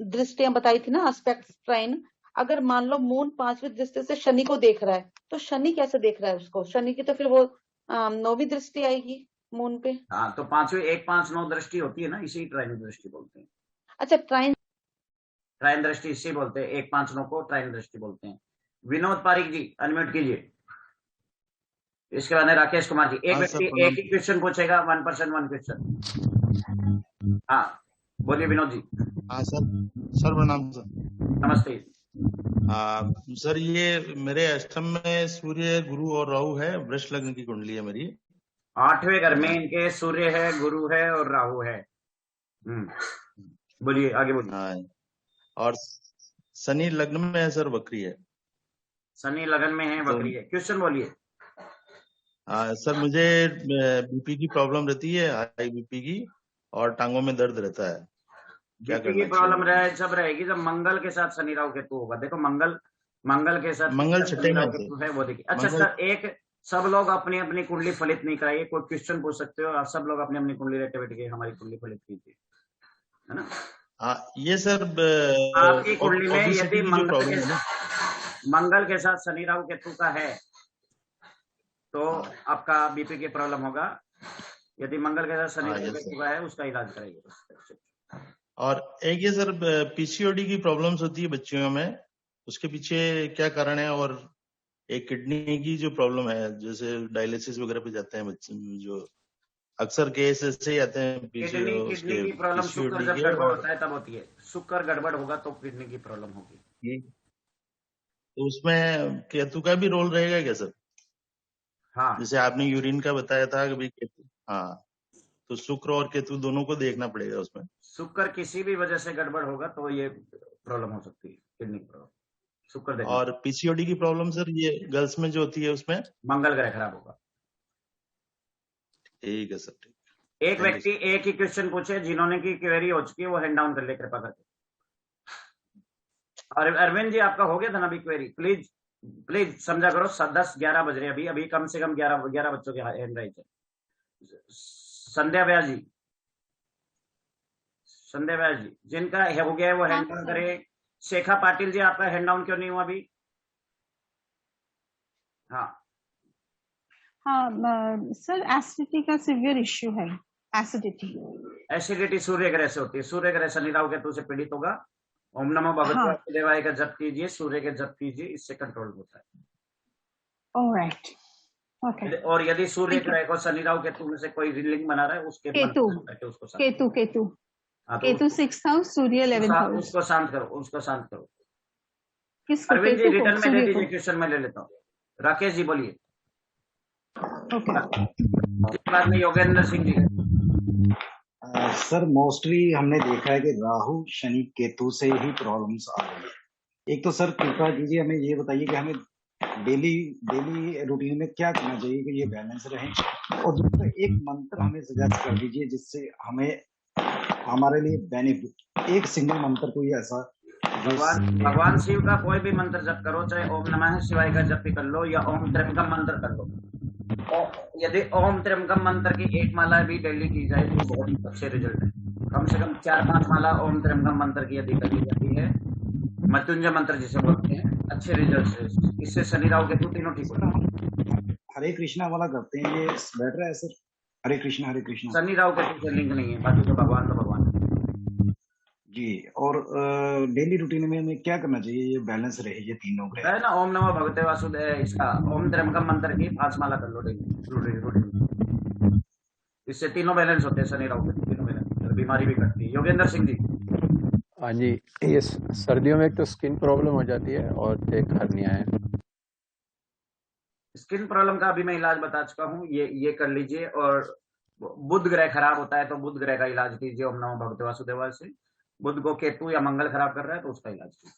S: दृष्टियां बताई थी ना, एस्पेक्ट ट्राइन, अगर मान लो मून 5वीं दृष्टि से शनि को देख रहा है तो शनि कैसे देख रहा है उसको? शनि की तो फिर वो 9वीं दृष्टि आएगी मून पे।
A: हाँ, तो 5वीं 1 5 9 दृष्टि होती है ना, इसी ट्राइन दृष्टि बोलते हैं।
S: अच्छा,
A: ट्राइन दृष्टि इसी बोलते हैं, 1 5 9 को ट्राइन दृष्टि बोलते हैं। विनोद पारिक जी अनम्यूट कीजिए। इसके बाद राकेश कुमार जी। एक व्यक्ति एक ही क्वेश्चन पूछेगा, 1 पर्सन 1 क्वेश्चन। हाँ बोलिए विनोद जी।
T: हाँ सर प्रणाम सर।
A: नमस्ते।
T: सर ये मेरे अष्टम में सूर्य गुरु और राहु है, वृष लग्न की कुंडली है मेरी।
A: 8वें घर में इनके सूर्य है, गुरु है और राहु है। बोलिए आगे बोलिए।
T: हाँ, और शनि लग्न में है सर, वक्री है।
A: शनि लग्न में है, वक्री है। क्वेश्चन बोलिए।
T: सर मुझे बीपी की प्रॉब्लम रहती है, हाई बीपी की, और टांगों में दर्द रहता है। क्या
A: बीपी की प्रॉब्लम सब रहेगी जब मंगल के साथ शनि राहु केतु होगा। देखो मंगल के साथ
T: मंगल छठे में
A: है वो देखिए। अच्छा सर, एक सब लोग अपनी अपनी कुंडली फलित नहीं कराइए, कोई क्वेश्चन पूछ सकते हो आप। सब लोग अपनी अपनी कुंडली लेके बैठ के हमारी कुंडली फलित कीजिए, है ना।
T: हाँ ये सर
A: आपकी कुंडली में यदि मंगल के साथ शनि राहु केतु का है तो आपका बीपी की प्रॉब्लम होगा। यदि मंगल के साथ शनि राहु केतु का है उसका इलाज कराइए।
T: और एक ये सर पीसीओडी की प्रॉब्लम्स होती है बच्चियों में, उसके पीछे क्या कारण है? और एक किडनी की जो प्रॉब्लम है, जैसे डायलिसिस वगैरह पे जाते हैं बच्चे, जो अक्सर केस ऐसे ही आते हैं।
A: किडनी की प्रॉब्लम शुक्र जब गड़बड़ होता है तब होती है। शुक्र गड़बड़ होगा तो किडनी की प्रॉब्लम होगी।
T: तो उसमें केतु का भी रोल रहेगा क्या सर?
A: हाँ,
T: जैसे आपने यूरिन का बताया था कि भाई केतु, हाँ, तो शुक्र और केतु दोनों को देखना पड़ेगा उसमें।
A: शुक्र किसी भी वजह से गड़बड़ होगा तो ये प्रॉब्लम हो सकती है, किडनी की प्रॉब्लम। शुक्र देखना।
T: और पीसीओडी की प्रॉब्लम सर ये गर्ल्स में जो होती है उसमें
A: मंगल ग्रह खराब होगा।
T: ठीक है सर, ठीक।
A: एक व्यक्ति एक ही क्वेश्चन पूछे, जिन्होंने की क्वेरी हो चुकी है वो हैंड डाउन कर ले कृपा करके। और अरविंद जी आपका हो गया था ना अभी क्वेरी? प्लीज समझा करो। 10-11 बज रहे अभी कम से कम 11 बच्चों के हैंड राइज है। संध्या व्यास जी जिनका हो गया है वो हैंड डाउन करे। शेखा पाटिल जी आपका हैंड डाउन क्यों नहीं हुआ अभी? हाँ
U: सर एसिडिटी का सिवियर इश्यू है।
A: एसिडिटी सूर्य ग्रह से होती है। सूर्य ग्रह शनि राहु केतु से पीड़ित होगा। ओम नमो भगवते वासुदेवाय का जप कीजिए, सूर्य के जप कीजिए, इससे कंट्रोल होता है।
U: Alright, okay.
A: और यदि सूर्य ग्रह को शनि राहु केतु में से कोई लिंक बना रहा है उसके
U: केतु 6th हाउस, सूर्य 11th हाउस।
A: उसको शांत करो।
U: किसको?
A: अरविंद जी रिटर्न में दे दीजिए, क्वेश्चन में ले लेता हूँ। राकेश जी बोलिए। बाद में योगेंद्र सिंह जी।
V: सर मोस्टली हमने देखा है कि राहु शनि केतु से ही प्रॉब्लम्स आ रही है। एक तो सर कृपा कीजिए हमें ये बताइए कि हमें डेली रूटीन में क्या करना चाहिए कि ये बैलेंस रहे, और दूसरा एक मंत्र हमें सजेस्ट कर दीजिए जिससे हमें हमारे लिए बेनिफिट, एक सिंगल मंत्र कोई ऐसा।
A: भगवान शिव का कोई भी मंत्र जप करो, चाहे ओम नमः शिवाय का जप कर लो या ओम त्र्यंबकम मंत्र कर लो। यदि ओम त्र्यंबकम मंत्र की 1 माला भी डेली की जाए तो बहुत अच्छे रिजल्ट है। कम से कम 4-5 माला ओम त्र्यंबकम मंत्र की यदि कर ली जाती है, मृत्युंजय मंत्र जिसे बोलते हैं, अच्छे रिजल्ट है। इससे शनि राहु केतु तीनों ठीक होता है।
V: हरे कृष्णा वाला करते हैं, ये बेटर है सर? हरे कृष्णा
A: शनि राहु केतु से लिंक नहीं है, बाकी तो भगवान
V: जी। और डेली रूटीन में हमें क्या करना चाहिए ये बैलेंस रहे, ये तीनों ग्रह
A: है ना। ओम नमो भगवते वासुदेवाय, इसका ओम त्र्यंबकम मंत्र की 5 माला कर लो डेली रूटीन। इससे तीनों बैलेंस होते हैं, शनि राहु केतु तीनों बैलेंस, बीमारी भी कटती है। योगेंद्र सिंह जी।
W: हाँ जी, ये सर्दियों में एक तो स्किन प्रॉब्लम हो जाती है और एक हर्निया है।
A: स्किन प्रॉब्लम का अभी मैं इलाज बता चुका हूँ, ये कर लीजिए। और बुध ग्रह खराब होता है तो बुध ग्रह का इलाज कीजिए ओम नमो भगवते वासुदेवाय से। बुध को केतु या मंगल खराब कर रहा है तो उसका इलाज कीजिए।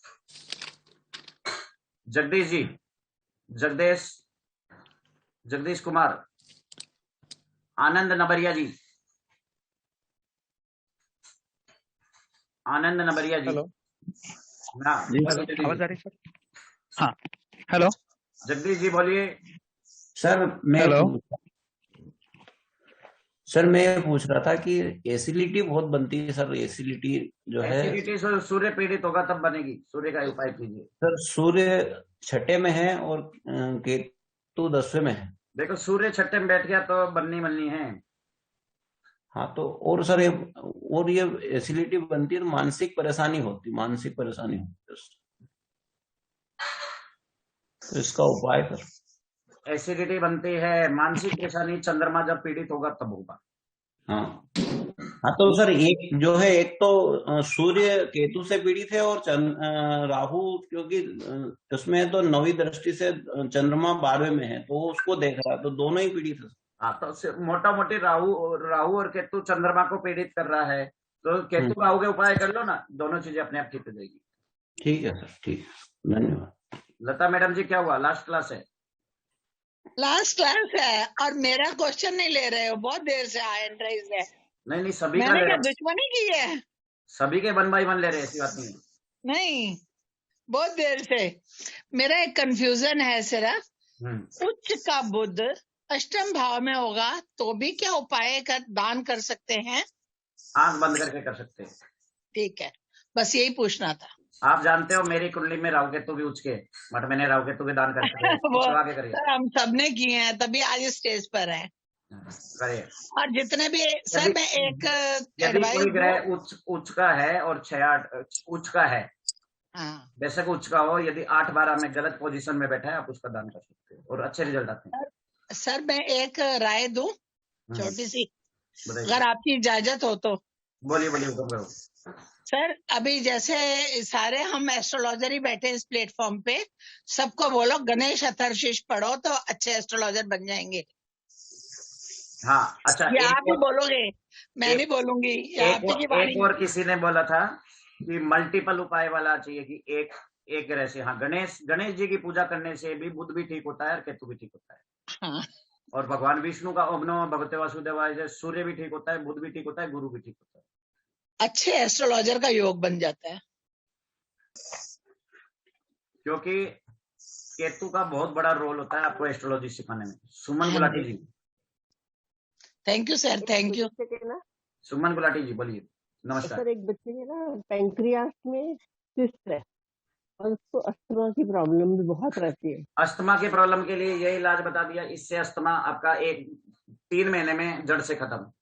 A: जगदीश जी, जगदीश कुमार, आनंद नबरिया जी,
X: हेलो आवाज आ रही सर? हाँ हेलो
A: जगदीश जी बोलिए। सर मैं
X: हेलो
B: सर मैं ये पूछ रहा था कि एसिडिटी बहुत बनती है सर, एसिडिटी जो है।
A: एसिडिटी सूर्य पीड़ित होगा तब बनेगी, सूर्य का उपाय कीजिए।
B: सर सूर्य छठे में है और केतु 10वें में है।
A: देखो सूर्य छठे में बैठ गया तो बननी है।
B: हाँ तो और सर ये एसिडिटी बनती है तो मानसिक परेशानी होती है तो इसका उपाय सर।
A: एसिडिटी बनती है, मानसिक परेशानी चंद्रमा जब पीड़ित होगा तब होगा।
B: हाँ तो सर एक जो है, एक तो सूर्य केतु से पीड़ित है और राहु, क्योंकि उसमें तो 9वीं दृष्टि से चंद्रमा 12वें में है तो वो उसको देख रहा है, तो दोनों ही पीड़ित है।
A: हाँ तो मोटा मोटी राहु और केतु चंद्रमा को पीड़ित कर रहा है, तो केतु राहु के उपाय कर लो ना, दोनों चीजें अपने आप ठीक हो जाएगी।
B: ठीक है सर, ठीक है, धन्यवाद।
A: लता मैडम जी क्या हुआ, लास्ट क्लास है?
H: लास्ट क्लास है और मेरा क्वेश्चन नहीं ले रहे हो, बहुत देर से हैंड रेज है।
A: नहीं सभी का
H: मैंने
A: ले
H: क्या
A: रहे,
H: दुश्मनी की है?
A: सभी के 1 बाय 1 ले रहे, ऐसी बात नहीं है।
H: नहीं, बहुत देर से मेरा एक कंफ्यूजन है सिर्फ। उच्च का बुध अष्टम भाव में होगा तो भी क्या उपाय दान कर सकते हैं?
A: आंख बंद करके कर सकते हैं।
H: ठीक है, बस यही पूछना था।
A: आप जानते हो मेरी कुंडली में राहु केतु भी उच्च के, बट मैंने राहु केतु के दान करके
H: वो
A: आगे करिए।
H: सर हम सबने किए हैं तभी आज स्टेज पर है।
A: करिए।
H: और जितने भी सर मैं एक
A: यदि कोई
H: एडवाइस
A: ग्रह उच्च का है और 6-8 उच्च का है, बेशक उच्च का हो, यदि 8-12 में गलत पोजीशन में बैठा है आप उसका दान कर सकते हो और अच्छे रिजल्ट आते हैं।
H: सर मैं एक राय दूं छोटी सी, अगर आपकी इजाजत हो तो?
A: बोलिए हुक्म करो।
H: सर अभी जैसे सारे हम एस्ट्रोलॉजर ही बैठे इस प्लेटफॉर्म पे, सबको बोलो गणेश अथर्वशीष पढ़ो तो अच्छे एस्ट्रोलॉजर बन जाएंगे।
A: हाँ अच्छा,
H: ये आप ही बोलोगे, मैं नहीं बोलूंगी।
A: एक और किसी ने बोला था कि मल्टीपल उपाय वाला चाहिए कि एक ग्रह से। हाँ, गणेश जी की पूजा करने से भी बुध भी ठीक होता है और केतु भी ठीक होता है।
H: हाँ। और
A: भगवान विष्णु का ओम नमो भगवते वासुदेवाय से सूर्य भी ठीक होता है, बुध भी ठीक होता है, गुरु भी ठीक होता है।
H: अच्छे एस्ट्रोलॉजर का योग बन जाता है,
A: क्योंकि केतु का बहुत बड़ा रोल होता है आपको एस्ट्रोलॉजी सिखाने में। Suman Gulati ji.
H: Thank you sir, thank you.
A: Suman Gulati ji बोलिए। नमस्कार
I: सर, एक बच्चे के ना पैंक्रियास में सिस्ट है और उसको अस्थमा की प्रॉब्लम भी बहुत रहती है।
A: अस्थमा की प्रॉब्लम के लिए ये इलाज बता दिया, इससे अस्थमा आपका 3 महीने में जड़ से खत्म।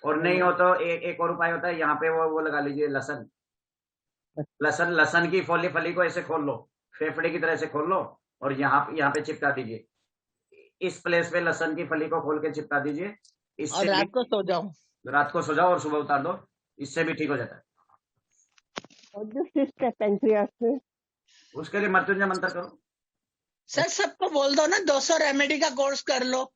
A: और नहीं हो तो एक और उपाय होता है, यहाँ पे वो लगा लीजिए लहसुन की फली को ऐसे खोल लो, फेफड़े की तरह से खोल लो और यहाँ पे चिपका दीजिए। इस प्लेस पे लहसुन की फली को खोल के चिपका दीजिए।
H: और रात को सो जाओ और सुबह उतार दो, इससे भी ठीक हो जाता है।
I: और जो सिस्ट है पैंक्रियास में,
A: उसके लिए मृत्युंजय मंत्र करो।
H: सर सबको बोल दो ना 200 रेमेडी का कोर्स कर लो।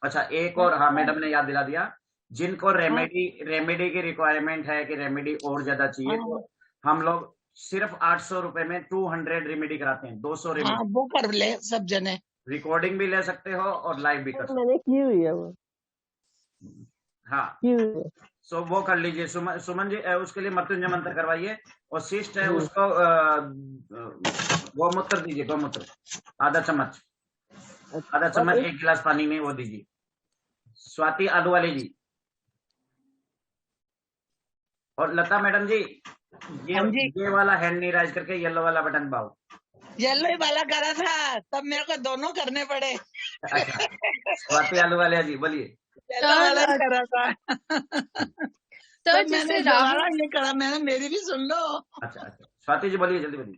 A: अच्छा एक और, हाँ मैडम ने याद दिला दिया, जिनको रेमेडी की रिक्वायरमेंट है कि रेमेडी और ज्यादा चाहिए तो हम लोग सिर्फ 800 रुपए में 200 रेमेडी कराते हैं। 200 रेमेडी
H: वो कर ले सब जने,
A: रिकॉर्डिंग भी ले सकते हो और लाइव भी कर सकते हो।
I: मैंने की हुई है वो।
A: हाँ सो वो कर लीजिए सुमन जी, उसके लिए मृत्युंजय मंत्र करवाइए। और शिष्ट है उसको गौमूत्र दीजिए, गौमूत्र आधा चम्मच 1 गिलास पानी में वो दीजिए। स्वाति आलू वाली जी और लता मैडम जी, ये वाला हैंड नहीं राइज करके येलो वाला बटन दबाओ।
H: येलो ही वाला करा था तब मेरे को दोनों करने पड़े।
A: अच्छा स्वाति आलू वाले जी बोलिए।
H: येलो वाला ही करा था
J: सर जैसे राहु
H: ये करा मैंने, मेरी भी सुन लो।
A: अच्छा स्वाति जी बोलिए, जल्दी बोलिए।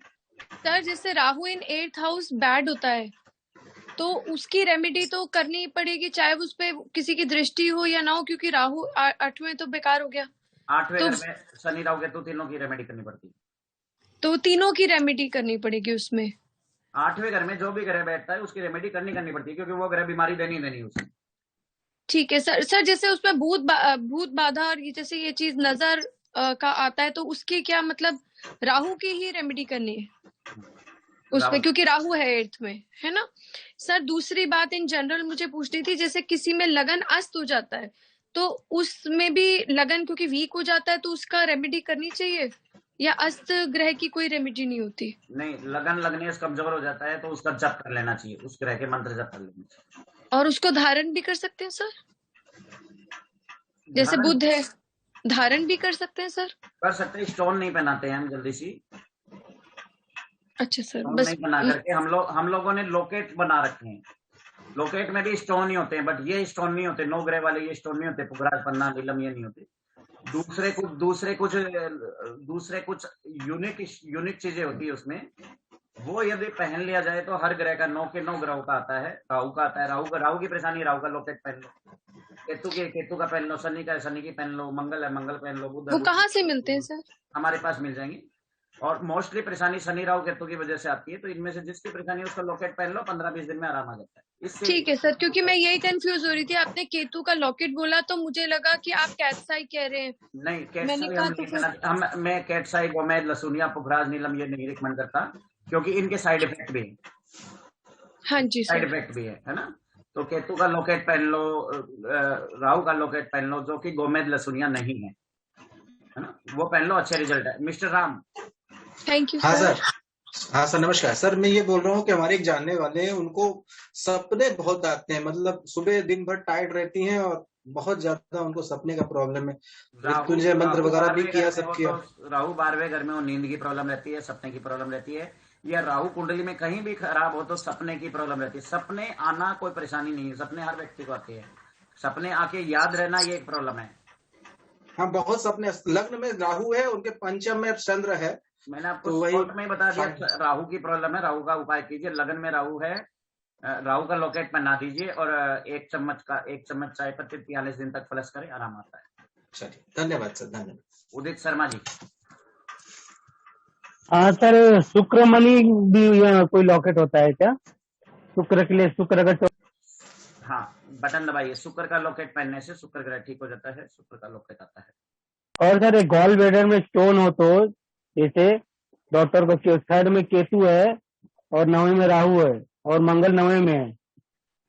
J: सर जैसे राहु इन 8th हाउस बैड होता है तो उसकी रेमेडी तो करनी पड़ेगी, चाहे उस पे किसी की दृष्टि हो या ना हो, क्योंकि राहु 8वें तो बेकार हो गया।
A: 8वें घर में शनि राहु केतु तीनों की रेमेडी करनी पड़ती है,
J: तो तीनों की रेमेडी करनी पड़ेगी उसमें।
A: 8वें घर में जो भी ग्रह बैठता है उसकी रेमेडी करनी पड़ती है, क्योंकि वो ग्रह बीमारी देनी उसमें।
J: ठीक है सर जैसे उसमें भूत बाधा और जैसे ये चीज नजर का आता है तो उसकी क्या मतलब राहु की ही रेमेडी करनी है उसमें, क्योंकि राहु है 8th में, है ना सर। दूसरी बात इन जनरल मुझे पूछनी थी, जैसे किसी में लगन अस्त हो जाता है तो उसमें भी लगन क्योंकि वीक हो जाता है तो उसका रेमेडी करनी चाहिए या अस्त ग्रह की कोई रेमेडी नहीं होती?
A: नहीं, लगन लगने से कमजोर हो जाता है तो उसका जप कर लेना चाहिए, उस ग्रह के मंत्र जप कर लेना चाहिए।
J: और उसको धारण भी कर सकते हैं सर? जैसे बुध है, धारण भी कर सकते हैं सर?
A: कर सकते हैं, स्टोन नहीं पहनाते हैं हम जल्दी सी।
J: अच्छा सर,
A: स्टोन
J: बस
A: नहीं बना करके हम लोगों ने लोकेट बना रखे हैं। लोकेट में भी स्टोन ही होते हैं, बट ये स्टोन नहीं होते, 9 ग्रह वाले ये स्टोन नहीं होते, पुखराज, पन्ना, नीलम ये नहीं होते। दूसरे कुछ यूनिक चीजें होती है उसमें। वो यदि पहन लिया जाए तो हर ग्रह का 9 के 9 ग्रहों का आता है, राहु का आता है। राहु की परेशानी, राहु का लोकेट पहन लो। केतु का पहन लो, शनि का, शनि की पहन लो, मंगल है, मंगल पहन लो, बुध
J: वो कहाँ से मिलते हैं सर?
A: हमारे पास मिल जाएंगे। और मोस्टली परेशानी शनि, राहु, केतु की वजह से आती है, तो इनमें से जिसकी परेशानी है उसका लॉकेट पहन लो, 15-20 दिन में आराम आ जाता है। इससे
J: ठीक है सर, क्योंकि मैं यही कंफ्यूज हो रही थी, आपने केतु का लॉकेट बोला तो मुझे लगा कि आप कैटसाई कह रहे हैं।
A: नहीं,
J: मैंने कहा तो फिर
A: मैं कैटसाई, गोमेद, लसूनिया, पुखराज, नीलम ये नहीं रिकमेंड करता, क्योंकि इनके साइड इफेक्ट भी है।
J: हाँ जी
A: साइड इफेक्ट भी है ना। तो केतु का लॉकेट पहन लो, राहु का लॉकेट पहन लो, जो कि गोमेद, लसूनिया नहीं है ना, वो पहन लो, अच्छे रिजल्ट है। मिस्टर राम।
J: थैंक यू
C: हाँ
J: सर।
C: हाँ सर, नमस्कार सर। मैं ये बोल रहा हूँ कि हमारे एक जानने वाले हैं, उनको सपने बहुत आते हैं, मतलब सुबह दिन भर टाइट रहती हैं और बहुत ज्यादा उनको सपने का प्रॉब्लम है। मृत्युंजय मंत्र वगैरह भी किया, सब किया।
A: राहु 12वें घर में हो, नींद की प्रॉब्लम रहती है, सपने की प्रॉब्लम रहती है, या राहु कुंडली में कहीं भी खराब हो तो सपने की प्रॉब्लम रहती है। सपने आना कोई परेशानी नहीं है, सपने हर व्यक्ति को आती है। सपने आके याद रहना ये एक प्रॉब्लम है।
C: हाँ, बहुत सपने। लग्न में राहु है, उनके पंचम में चंद्र है।
A: मैंने आपको स्पॉट में बता दिया, राहु की प्रॉब्लम है, राहु का उपाय कीजिए। लगन में राहु है, राहु का लॉकेट पहना दीजिए और 1 चम्मच चाय पत्ती 43 दिन तक फ्लश करें, आराम आता है।
C: चलिए, धन्यवाद सर, धन्यवाद।
A: उदित शर्मा जी।
E: हाँ सर, शुक्रमणि भी कोई लॉकेट होता है क्या शुक्र के लिए? शुक्र अगर
A: हाँ, बटन दबाइए, शुक्र का लॉकेट पहनने से शुक्र ग्रह ठीक हो जाता है, शुक्र का लॉकेट आता है।
E: और सर, एक गॉल ब्लैडर में स्टोन हो तो जैसे डॉक्टर को 3rd में केतु है और 9वें में राहु है और मंगल 9वें में है,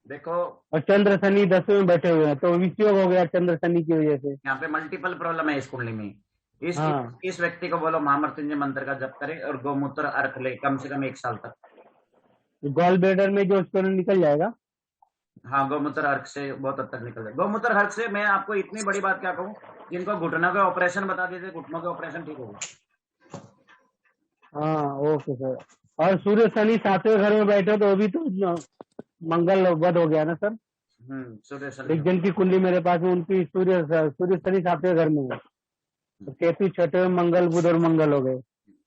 A: देखो,
E: और चंद्र शनि 10वें में बैठे हुए हैं, तो विषयोग हो गया चंद्र शनि की वजह से।
A: यहाँ पे मल्टीपल प्रॉब्लम है इस कुंडली में।
E: हाँ।
A: इस व्यक्ति को बोलो महामृत्युंजय मंत्र का जप करे और गौमूत्र अर्क ले, कम से कम 1 साल तक।
E: गॉल ब्लैडर में जो स्टोन निकल जाएगा।
A: हाँ, गौमूत्र अर्क से बहुत हद तक निकल जाएगा। गौमूत्र अर्क से मैं आपको इतनी बड़ी बात क्या कहूँ, जिनको घुटनों का ऑपरेशन बता दीजिए, घुटनों का ऑपरेशन ठीक होगा।
E: हाँ, ओके सर। और सूर्य शनि 7वें घर में बैठे तो भी तो मंगल वध हो गया ना सर।
A: सूर्य शनि,
E: एक जन की कुंडली मेरे पास में, उनकी सूर्य शनि 7वें घर में है, तो केतु 6वें, मंगल, बुध और मंगल हो गए।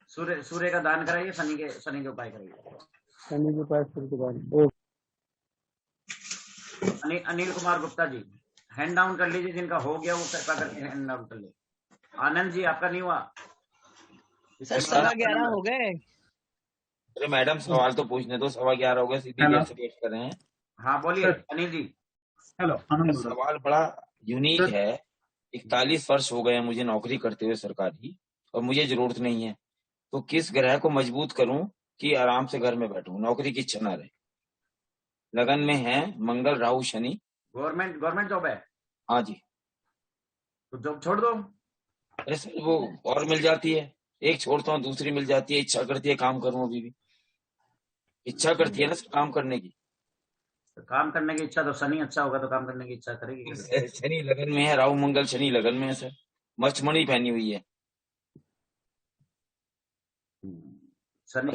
A: सूर्य का दान कराइए, शनि के उपाय कराइए।
E: शनि के पास सूर्य के दान।
A: अनिल कुमार गुप्ता जी, हैंड डाउन कर लीजिए, जिनका हो गया वो कृपा करके हैंड डाउन कर ले। आनंद जी, आपका नहीं हुआ?
H: सर 11:15 हो गए।
D: अरे मैडम, सवाल तो पूछने दो। 11:15 हो गए, सीधी देर से वेट कर रहे हैं।
A: हाँ बोलिए अनिल जी।
G: हेलो,
D: सवाल बड़ा यूनिक है। 41 वर्ष हो गए मुझे नौकरी करते हुए सरकारी, और मुझे जरूरत नहीं है, तो किस ग्रह को मजबूत करूं कि आराम से घर में बैठूं, नौकरी की इच्छा ना रहे। लगन में है मंगल, राहु, शनि।
A: गवर्नमेंट जॉब है?
D: हाँ जी।
A: तो जॉब छोड़ दो।
D: अरे सर, वो और मिल जाती है, एक छोड़ता हूँ दूसरी मिल जाती है। इच्छा करती है काम करूं, अभी भी इच्छा करती है ना सर काम करने की।
A: तो काम करने की इच्छा, तो शनि अच्छा होगा तो काम करने की इच्छा करेगी।
D: शनि लगन में है, राहु मंगल शनि लगन में है सर। मचमणी पहनी हुई है।
A: शनि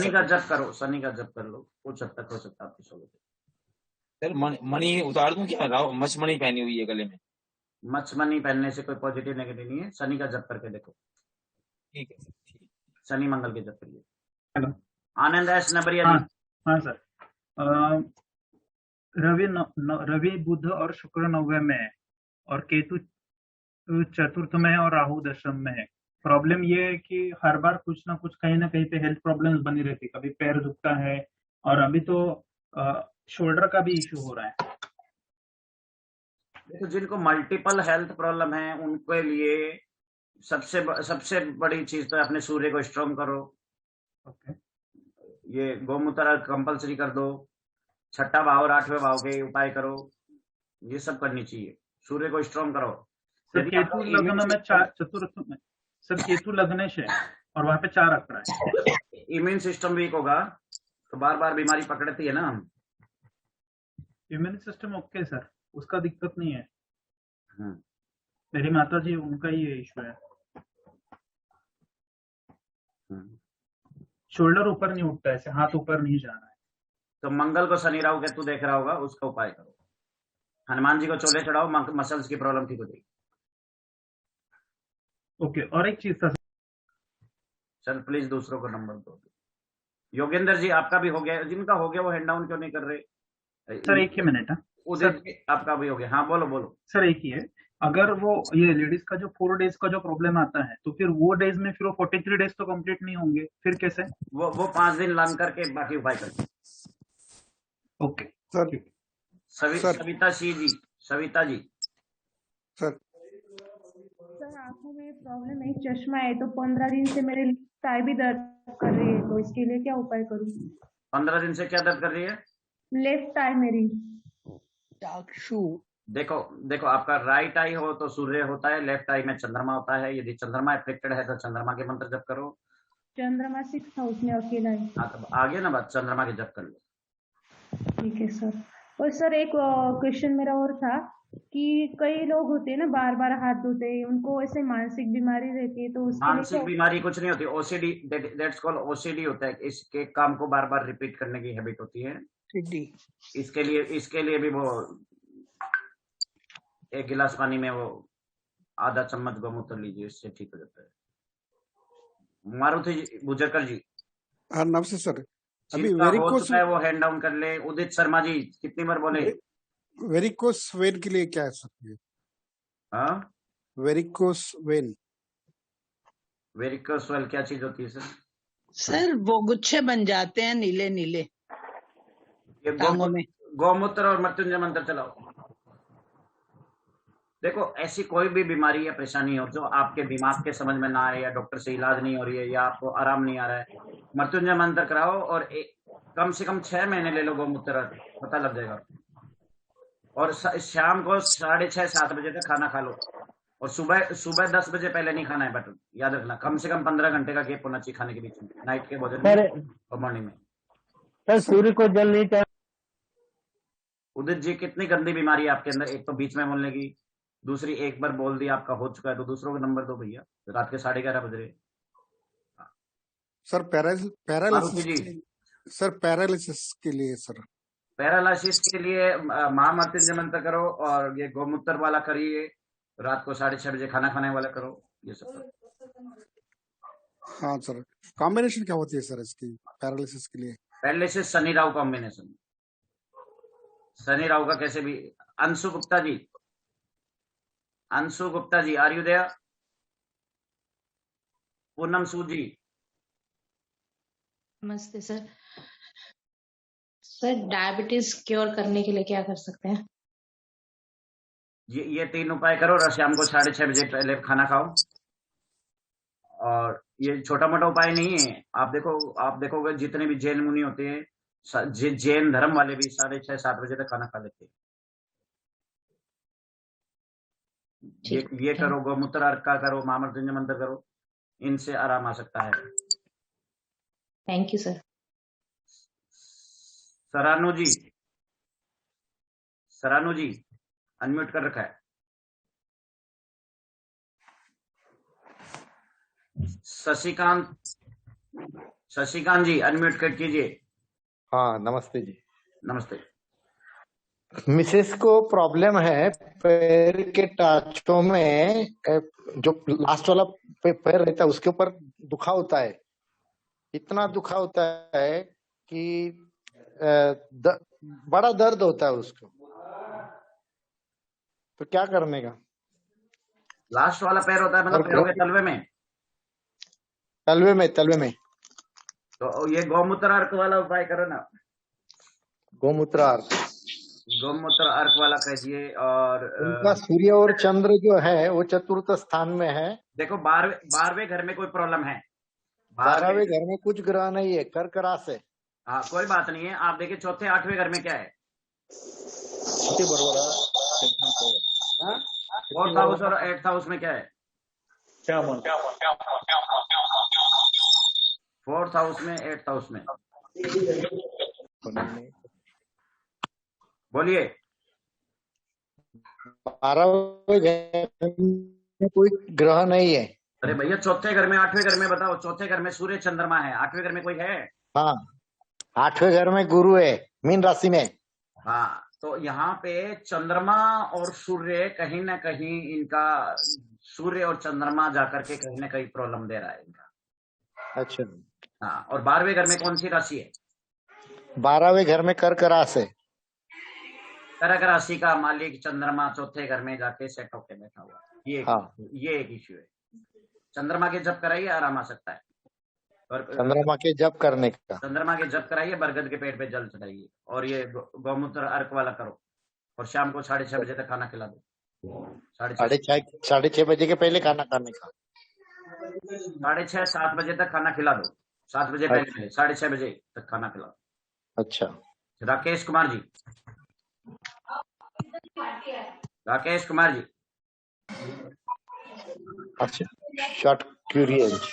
A: का जप करो, शनि का जप कर लो, कुछ हद तक हो सकता है आपकी सोच।
D: सर मणि उतार दूं क्या? राहु मचमणी पहनी हुई है गले में।
A: मचमणी पहनने से कोई पॉजिटिव नेगेटिव नहीं है। शनि का जप करके देखो।
D: ठीक है सर, ठीक।
A: शनि मंगल के जप करिए।
G: हेलो,
A: आनंद एस नबरिया जी।
G: हाँ सर, रवि बुध और शुक्र 9वें में है और केतु 4th में है और राहु 10th में है। प्रॉब्लम ये है कि हर बार कुछ ना कुछ कहीं ना कहीं पे हेल्थ प्रॉब्लम्स बनी रहती है। कभी पैर दुखता है और अभी तो शोल्डर का भी इश्यू हो रहा है।
A: तो जिनको मल्टीपल हेल्थ प्रॉब्लम है उनके लिए सबसे बड़ी चीज तो अपने सूर्य को स्ट्रॉन्ग करो।
G: ओके।
A: ये गौमूत्र कंपलसरी कर दो। 6ठा भाव और 8वें भाव के उपाय करो। ये सब करनी चाहिए। सूर्य को स्ट्रॉन्ग करो।
G: सर केतु लग्न में 4 में सर केतु लगने से और वहां पे 4 आंकड़ा है।
A: इम्यून सिस्टम वीक होगा तो बार बार बीमारी पकड़ती है ना।
G: इम्यून सिस्टम ओके सर, उसका दिक्कत नहीं है। मेरी माता जी उनका ही ये इशू है। शोल्डर ऊपर नहीं उठता है, ऐसे हाथ ऊपर नहीं जा रहा है।
A: तो मंगल को शनि राहु केतु देख रहा होगा, उसका उपाय करो। हनुमान जी को चोले चढ़ाओ, मसल्स की प्रॉब्लम ठीक हो जाएगी।
G: ओके, और एक चीज था
A: सर, प्लीज दूसरों को नंबर दो। योगेंद्र जी आपका भी हो गया, जिनका हो गया वो हैंड डाउन क्यों नहीं कर रहे?
G: सर एक ही मिनट है
A: उदय जी आपका भी हो गया। हाँ बोलो बोलो।
G: सर। एक ही है, अगर वो ये लेडीज का जो 4 डेज का जो प्रॉब्लम आता है तो फिर वो डेज में फिर वो 43 डेज तो कंप्लीट नहीं होंगे, फिर कैसे?
A: वो 5 दिन लान करके बाकी उपाय करते।
G: Okay
K: sir.
A: Savita ji Savita ji
K: sir
U: आंखों में प्रॉब्लम है, चश्मा है, तो 15 दिन से मेरे टाई भी दर्द कर रही है, तो इसके लिए क्या उपाय करूं?
A: 15 दिन से क्या दर्द कर रही है?
U: लेफ्ट आई मेरी।
A: देखो आपका राइट आई हो तो सूर्य होता है, लेफ्ट आई में चंद्रमा होता है। यदि चंद्रमा अफेक्टेड है तो चंद्रमा के मंत्र जप करो।
U: चंद्रमा 6 हाउस में अकेला है।
A: हाँ तो आगे ना बात, चंद्रमा के जप कर लो।
U: ठीक है सर। और सर एक क्वेश्चन मेरा और था कि कई लोग होते हैं ना बार बार हाथ धोते हैं, उनको ऐसे मानसिक बीमारी रहती है, तो उसके लिए
A: मानसिक बीमारी कुछ नहीं होती, ओसीडी, दैट्स कॉल्ड ओसीडी होता है। इसके काम को बार बार रिपीट करने की हैबिट होती है। इसके लिए भी वो 1 गिलास पानी में वो आधा चम्मच गौमूत्र लीजिए, इससे ठीक हो जाता है। मारुति जी गुजरकर जी।
K: हाँ नमस्ते सर। अभी
A: जिनका हो
K: वेरिकोस
A: चुका है वो हैंड डाउन कर ले। उदित शर्मा जी कितनी बार बोले?
K: वेरिकोस वेन के लिए क्या है सर?
A: हाँ
K: वेरिकोस वेन।
A: वेरिकोस वेल क्या चीज होती है सर?
H: सर वो गुच्छे बन जाते हैं नीले नीले
A: ये
H: टांगों में।
A: गौमूत्र और मृत्युंजय मंत्र चलाओ। देखो ऐसी कोई भी बीमारी या परेशानी हो जो आपके दिमाग के समझ में ना आए, या डॉक्टर से इलाज नहीं हो रही है, या आपको आराम नहीं आ रहा है, मृत्युंजय मंत्र कराओ और कम से कम 6 महीने ले लो गौमूत्र, पता लग जाएगा। और शाम को 6:30-7 बजे तक खाना खा लो, और सुबह 10 बजे पहले नहीं खाना है। बट याद रखना कम से कम 15 घंटे का गैप होना चाहिए खाने के बीच में, नाइट के भोजन में और मॉर्निंग में।
E: सर सूर्य को जल नहीं चाहिए।
A: उदित जी कितनी गंदी बीमारी है आपके अंदर, एक तो बीच में बोलने की, दूसरी एक बार बोल दिया आपका हो चुका है तो दूसरों का नंबर दो भैया। रात के 11:30 बज रहे।
K: सर पैरालिसिस के लिए सर,
A: पैरालिसिस के लिए महामृत्युंजय मंत्र करो, और ये गौमूत्र वाला करिए। रात को 6:30 बजे खाना खाने वाला करो, ये सब करो।
K: हाँ सर। कॉम्बिनेशन क्या होती है सर इसकी पैरालिसिस के लिए?
A: Paralysis Shani Rahu combination. शनि राहु का कैसे भी। Anshu Gupta ji are you there? Poonam Sood ji
L: नमस्ते सर। सर डायबिटीज क्योर करने के लिए क्या कर सकते हैं?
A: ये 3 उपाय करो। शाम को 6:30 बजे पहले खाना खाओ। और ये छोटा मोटा उपाय नहीं है। आप देखोगे जितने भी जैन मुनि होते हैं, जैन धर्म वाले भी 6:30-7 बजे तक खाना खा लेते हैं। ये करो, गौमूत्र अर्क का करो, महामृत्युंजय मंत्र करो, इनसे आराम आ सकता है।
L: Thank you sir.
A: Saranu ji unmute कर रखा है। शशिकांत जी अनम्यूट कर कीजिए।
M: हाँ नमस्ते जी।
A: नमस्ते।
M: मिसेस को प्रॉब्लम है पैर के टाचों में, जो लास्ट वाला पैर रहता है उसके ऊपर दुखा होता है, इतना दुखा होता है कि बड़ा दर्द होता है उसको, तो क्या करने का?
A: लास्ट वाला पैर होता है मतलब पैरों के तलवे में?
M: तलवे में।
A: तो ये गौमूत्र अर्क वाला उपाय करो ना।
M: गौमूत्र
A: अर्क वाला कीजिए। और
M: उनका सूर्य और चंद्र जो है वो चतुर्थ स्थान में है।
A: देखो 12वें घर में कोई प्रॉब्लम है?
M: 12वें घर में कुछ ग्रह नहीं है, कर्क राशि है।
A: हाँ कोई बात नहीं है। आप देखिए 4थे-8वें घर में क्या है? 4th हाउस और 8th हाउस में क्या है? 4th हाउस में 8th हाउस में। बोलिए।
M: 12वें घर में कोई ग्रह नहीं है।
A: अरे भैया चौथे घर में, 8वें घर में बताओ। चौथे घर में सूर्य चंद्रमा है, 8वें घर में कोई है?
M: हाँ, 8वें घर में गुरु है, मीन राशि में।
A: हाँ, तो यहाँ पे चंद्रमा और सूर्य कहीं ना कहीं इनका, सूर्य और चंद्रमा जाकर के कहीं ना कहीं प्रॉब्लम दे रहा है इनका।
M: अच्छा।
A: हाँ, और 12वें घर में कौन सी राशि है?
M: 12वें घर में कर्क राशि है।
A: कर्क राशि का मालिक चंद्रमा चौथे घर में जाके सेट होके बैठा हुआ है। ये एक इश्यू है। चंद्रमा के जप कराइए, आराम आ सकता है। और
M: चंद्रमा के जप करने का,
A: चंद्रमा के जप कराइए, बरगद के पेड़ पे जल चढ़ाइए, और ये गौमूत्र अर्क वाला करो, और शाम को 6:30 बजे तक खाना खिला दो।
M: 6:30 बजे के पहले खाना खाने का।
A: 6:30 7 बजे तक खाना खिला दो। 7 बजे पहले 6:30 बजे तक खाना खिलाओ।
M: अच्छा।
A: राकेश कुमार जी, राकेश कुमार जी।
M: अच्छा, शॉर्ट क्यूरियस।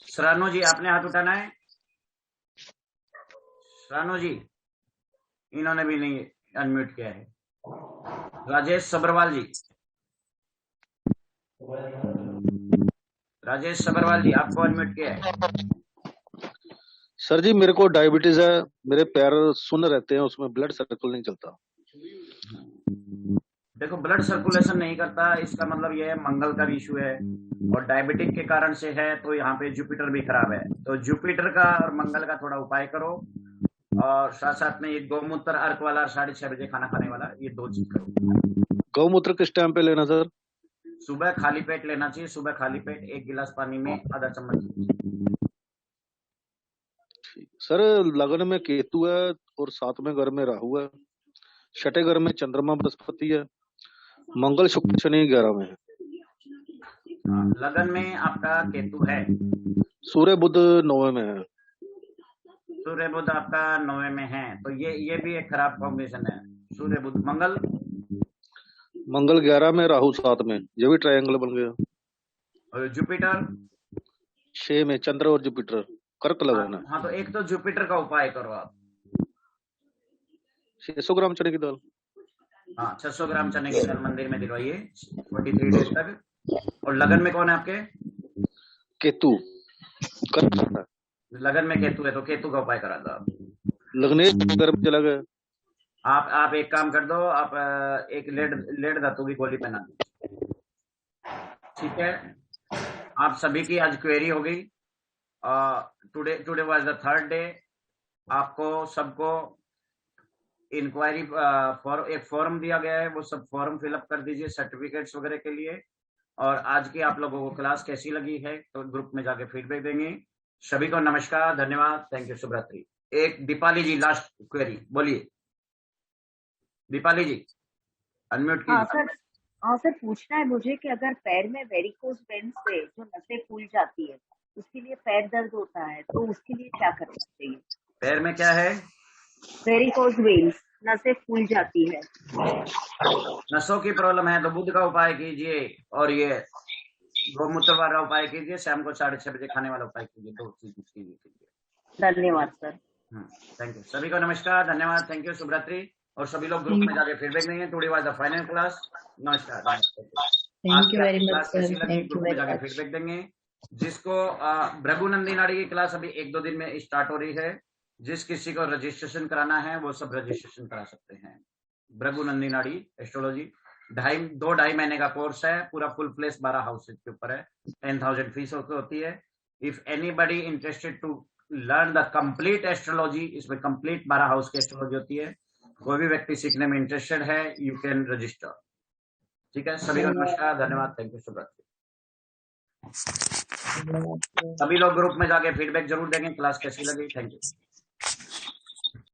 A: श्रानो जी, आपने हाथ उठाना है। श्रानो जी, इन्होंने भी नहीं अनम्यूट किया है। राजेश सबरवाल जी, राजेश सबरवाल जी, आपको अनम्यूट किया है।
N: सर जी, मेरे को डायबिटीज है, मेरे पैर सुन्न रहते हैं, उसमें ब्लड सर्कुल नहीं चलता।
A: देखो, ब्लड सर्कुलेशन नहीं करता, इसका मतलब ये है मंगल का इशू है, और डायबिटिक के कारण से है, तो यहाँ पे जुपिटर भी खराब है। तो जुपिटर का और मंगल का थोड़ा उपाय करो, और साथ साथ में ये गौमूत्र अर्क वाला 6:30 बजे खाना खाने वाला, ये 2 चीज करो।
N: गौमूत्र किस टाइम पे लेना सर?
A: सुबह खाली पेट लेना चाहिए। सुबह खाली पेट 1 गिलास पानी में आधा चम्मच।
N: सर, लगन में केतु है और 7वें घर में राहु है, 6ठे घर में चंद्रमा बृहस्पति है, मंगल शुक्र शनि 11 में है।
A: लगन में आपका केतु है,
N: सूर्य बुध 9वें में है।
A: सूर्य बुध आपका 9वें में है, तो ये भी एक खराब कॉम्बिनेशन है। सूर्य बुध
N: मंगल 11 में, राहु 7 में, ये भी ट्रायंगल बन गया।
A: और जुपिटर
N: 6 में, चंद्र और जुपिटर, कर्क लगाना।
A: हाँ, तो एक तो जुपिटर का उपाय करो आप।
N: 600 ग्राम चने की दाल।
A: हाँ, 600 ग्राम चने की दाल मंदिर में दिलवाइए 43 डेज तक। और लगन में कौन है आपके?
N: केतु। कर्क।
A: लगन में केतु है, तो केतु का उपाय करा दो आप।
N: लग्नेश घर में चला गया।
A: आप एक काम कर दो, आप एक लेड धातु की गोली पहना दो। ठीक है, आप सभी की आज क्वेरी हो गई। Today was the 3rd day. आपको सबको इंक्वायरी एक फॉर्म दिया गया है, वो सब फॉर्म फिलअप कर दीजिए सर्टिफिकेट्स वगैरह के लिए। और आज की आप लोगों को क्लास कैसी लगी है तो ग्रुप में जाके फीडबैक देंगे। सभी को नमस्कार, धन्यवाद, थैंक यू, शुभ रात्रि। एक दीपाली जी लास्ट क्वेरी बोलिए। दीपाली जी अनम्यूट कीजिए।
O: हाँ सर, पूछना है मुझे कि अगर पैर में वेरिकोज वेन्स से जो नसें फूल जाती है, उसके लिए पैर दर्द होता है, तो उसके लिए क्या करना चाहिए?
A: पैर में क्या है?
O: वेरिकोज वेन्स, नसें फूल जाती है।
A: नसों की प्रॉब्लम है तो बुध का उपाय कीजिए, और ये गौमूत्र वाला उपाय कीजिए, शाम को 6:30 बजे खाने वाला उपाय कीजिए। 2 चीज कीजिए।
O: धन्यवाद सर।
A: थैंक यू, सभी को नमस्कार, धन्यवाद, थैंक यू, शुभ रात्रि। और सभी लोग ग्रुप में जाके फीडबैक देंगे। Today was the final class. नमस्कार,
L: thank you very much sir.
A: Group में जाके फीडबैक देंगे। जिसको भृगुनंदी नाड़ी की क्लास अभी 1-2 दिन में स्टार्ट हो रही है, जिस किसी को रजिस्ट्रेशन कराना है वो सब रजिस्ट्रेशन करा सकते हैं। भृगुनंदी नाड़ी एस्ट्रोलॉजी 2-2.5 महीने का कोर्स है, पूरा फुल प्लेस 12 हाउसेज के ऊपर है। 10,000 फीस होती है। If anybody interested to learn the complete astrology, इसमें कंप्लीट 12 हाउस की एस्ट्रोलॉजी होती है। कोई भी व्यक्ति सीखने में इंटरेस्टेड है, यू कैन रजिस्टर। ठीक है, सभी को नमस्कार, धन्यवाद, थैंक यू, शुभ रात्रि। सभी लोग ग्रुप में जाके फीडबैक जरूर देंगे क्लास कैसी लगी। Thank you.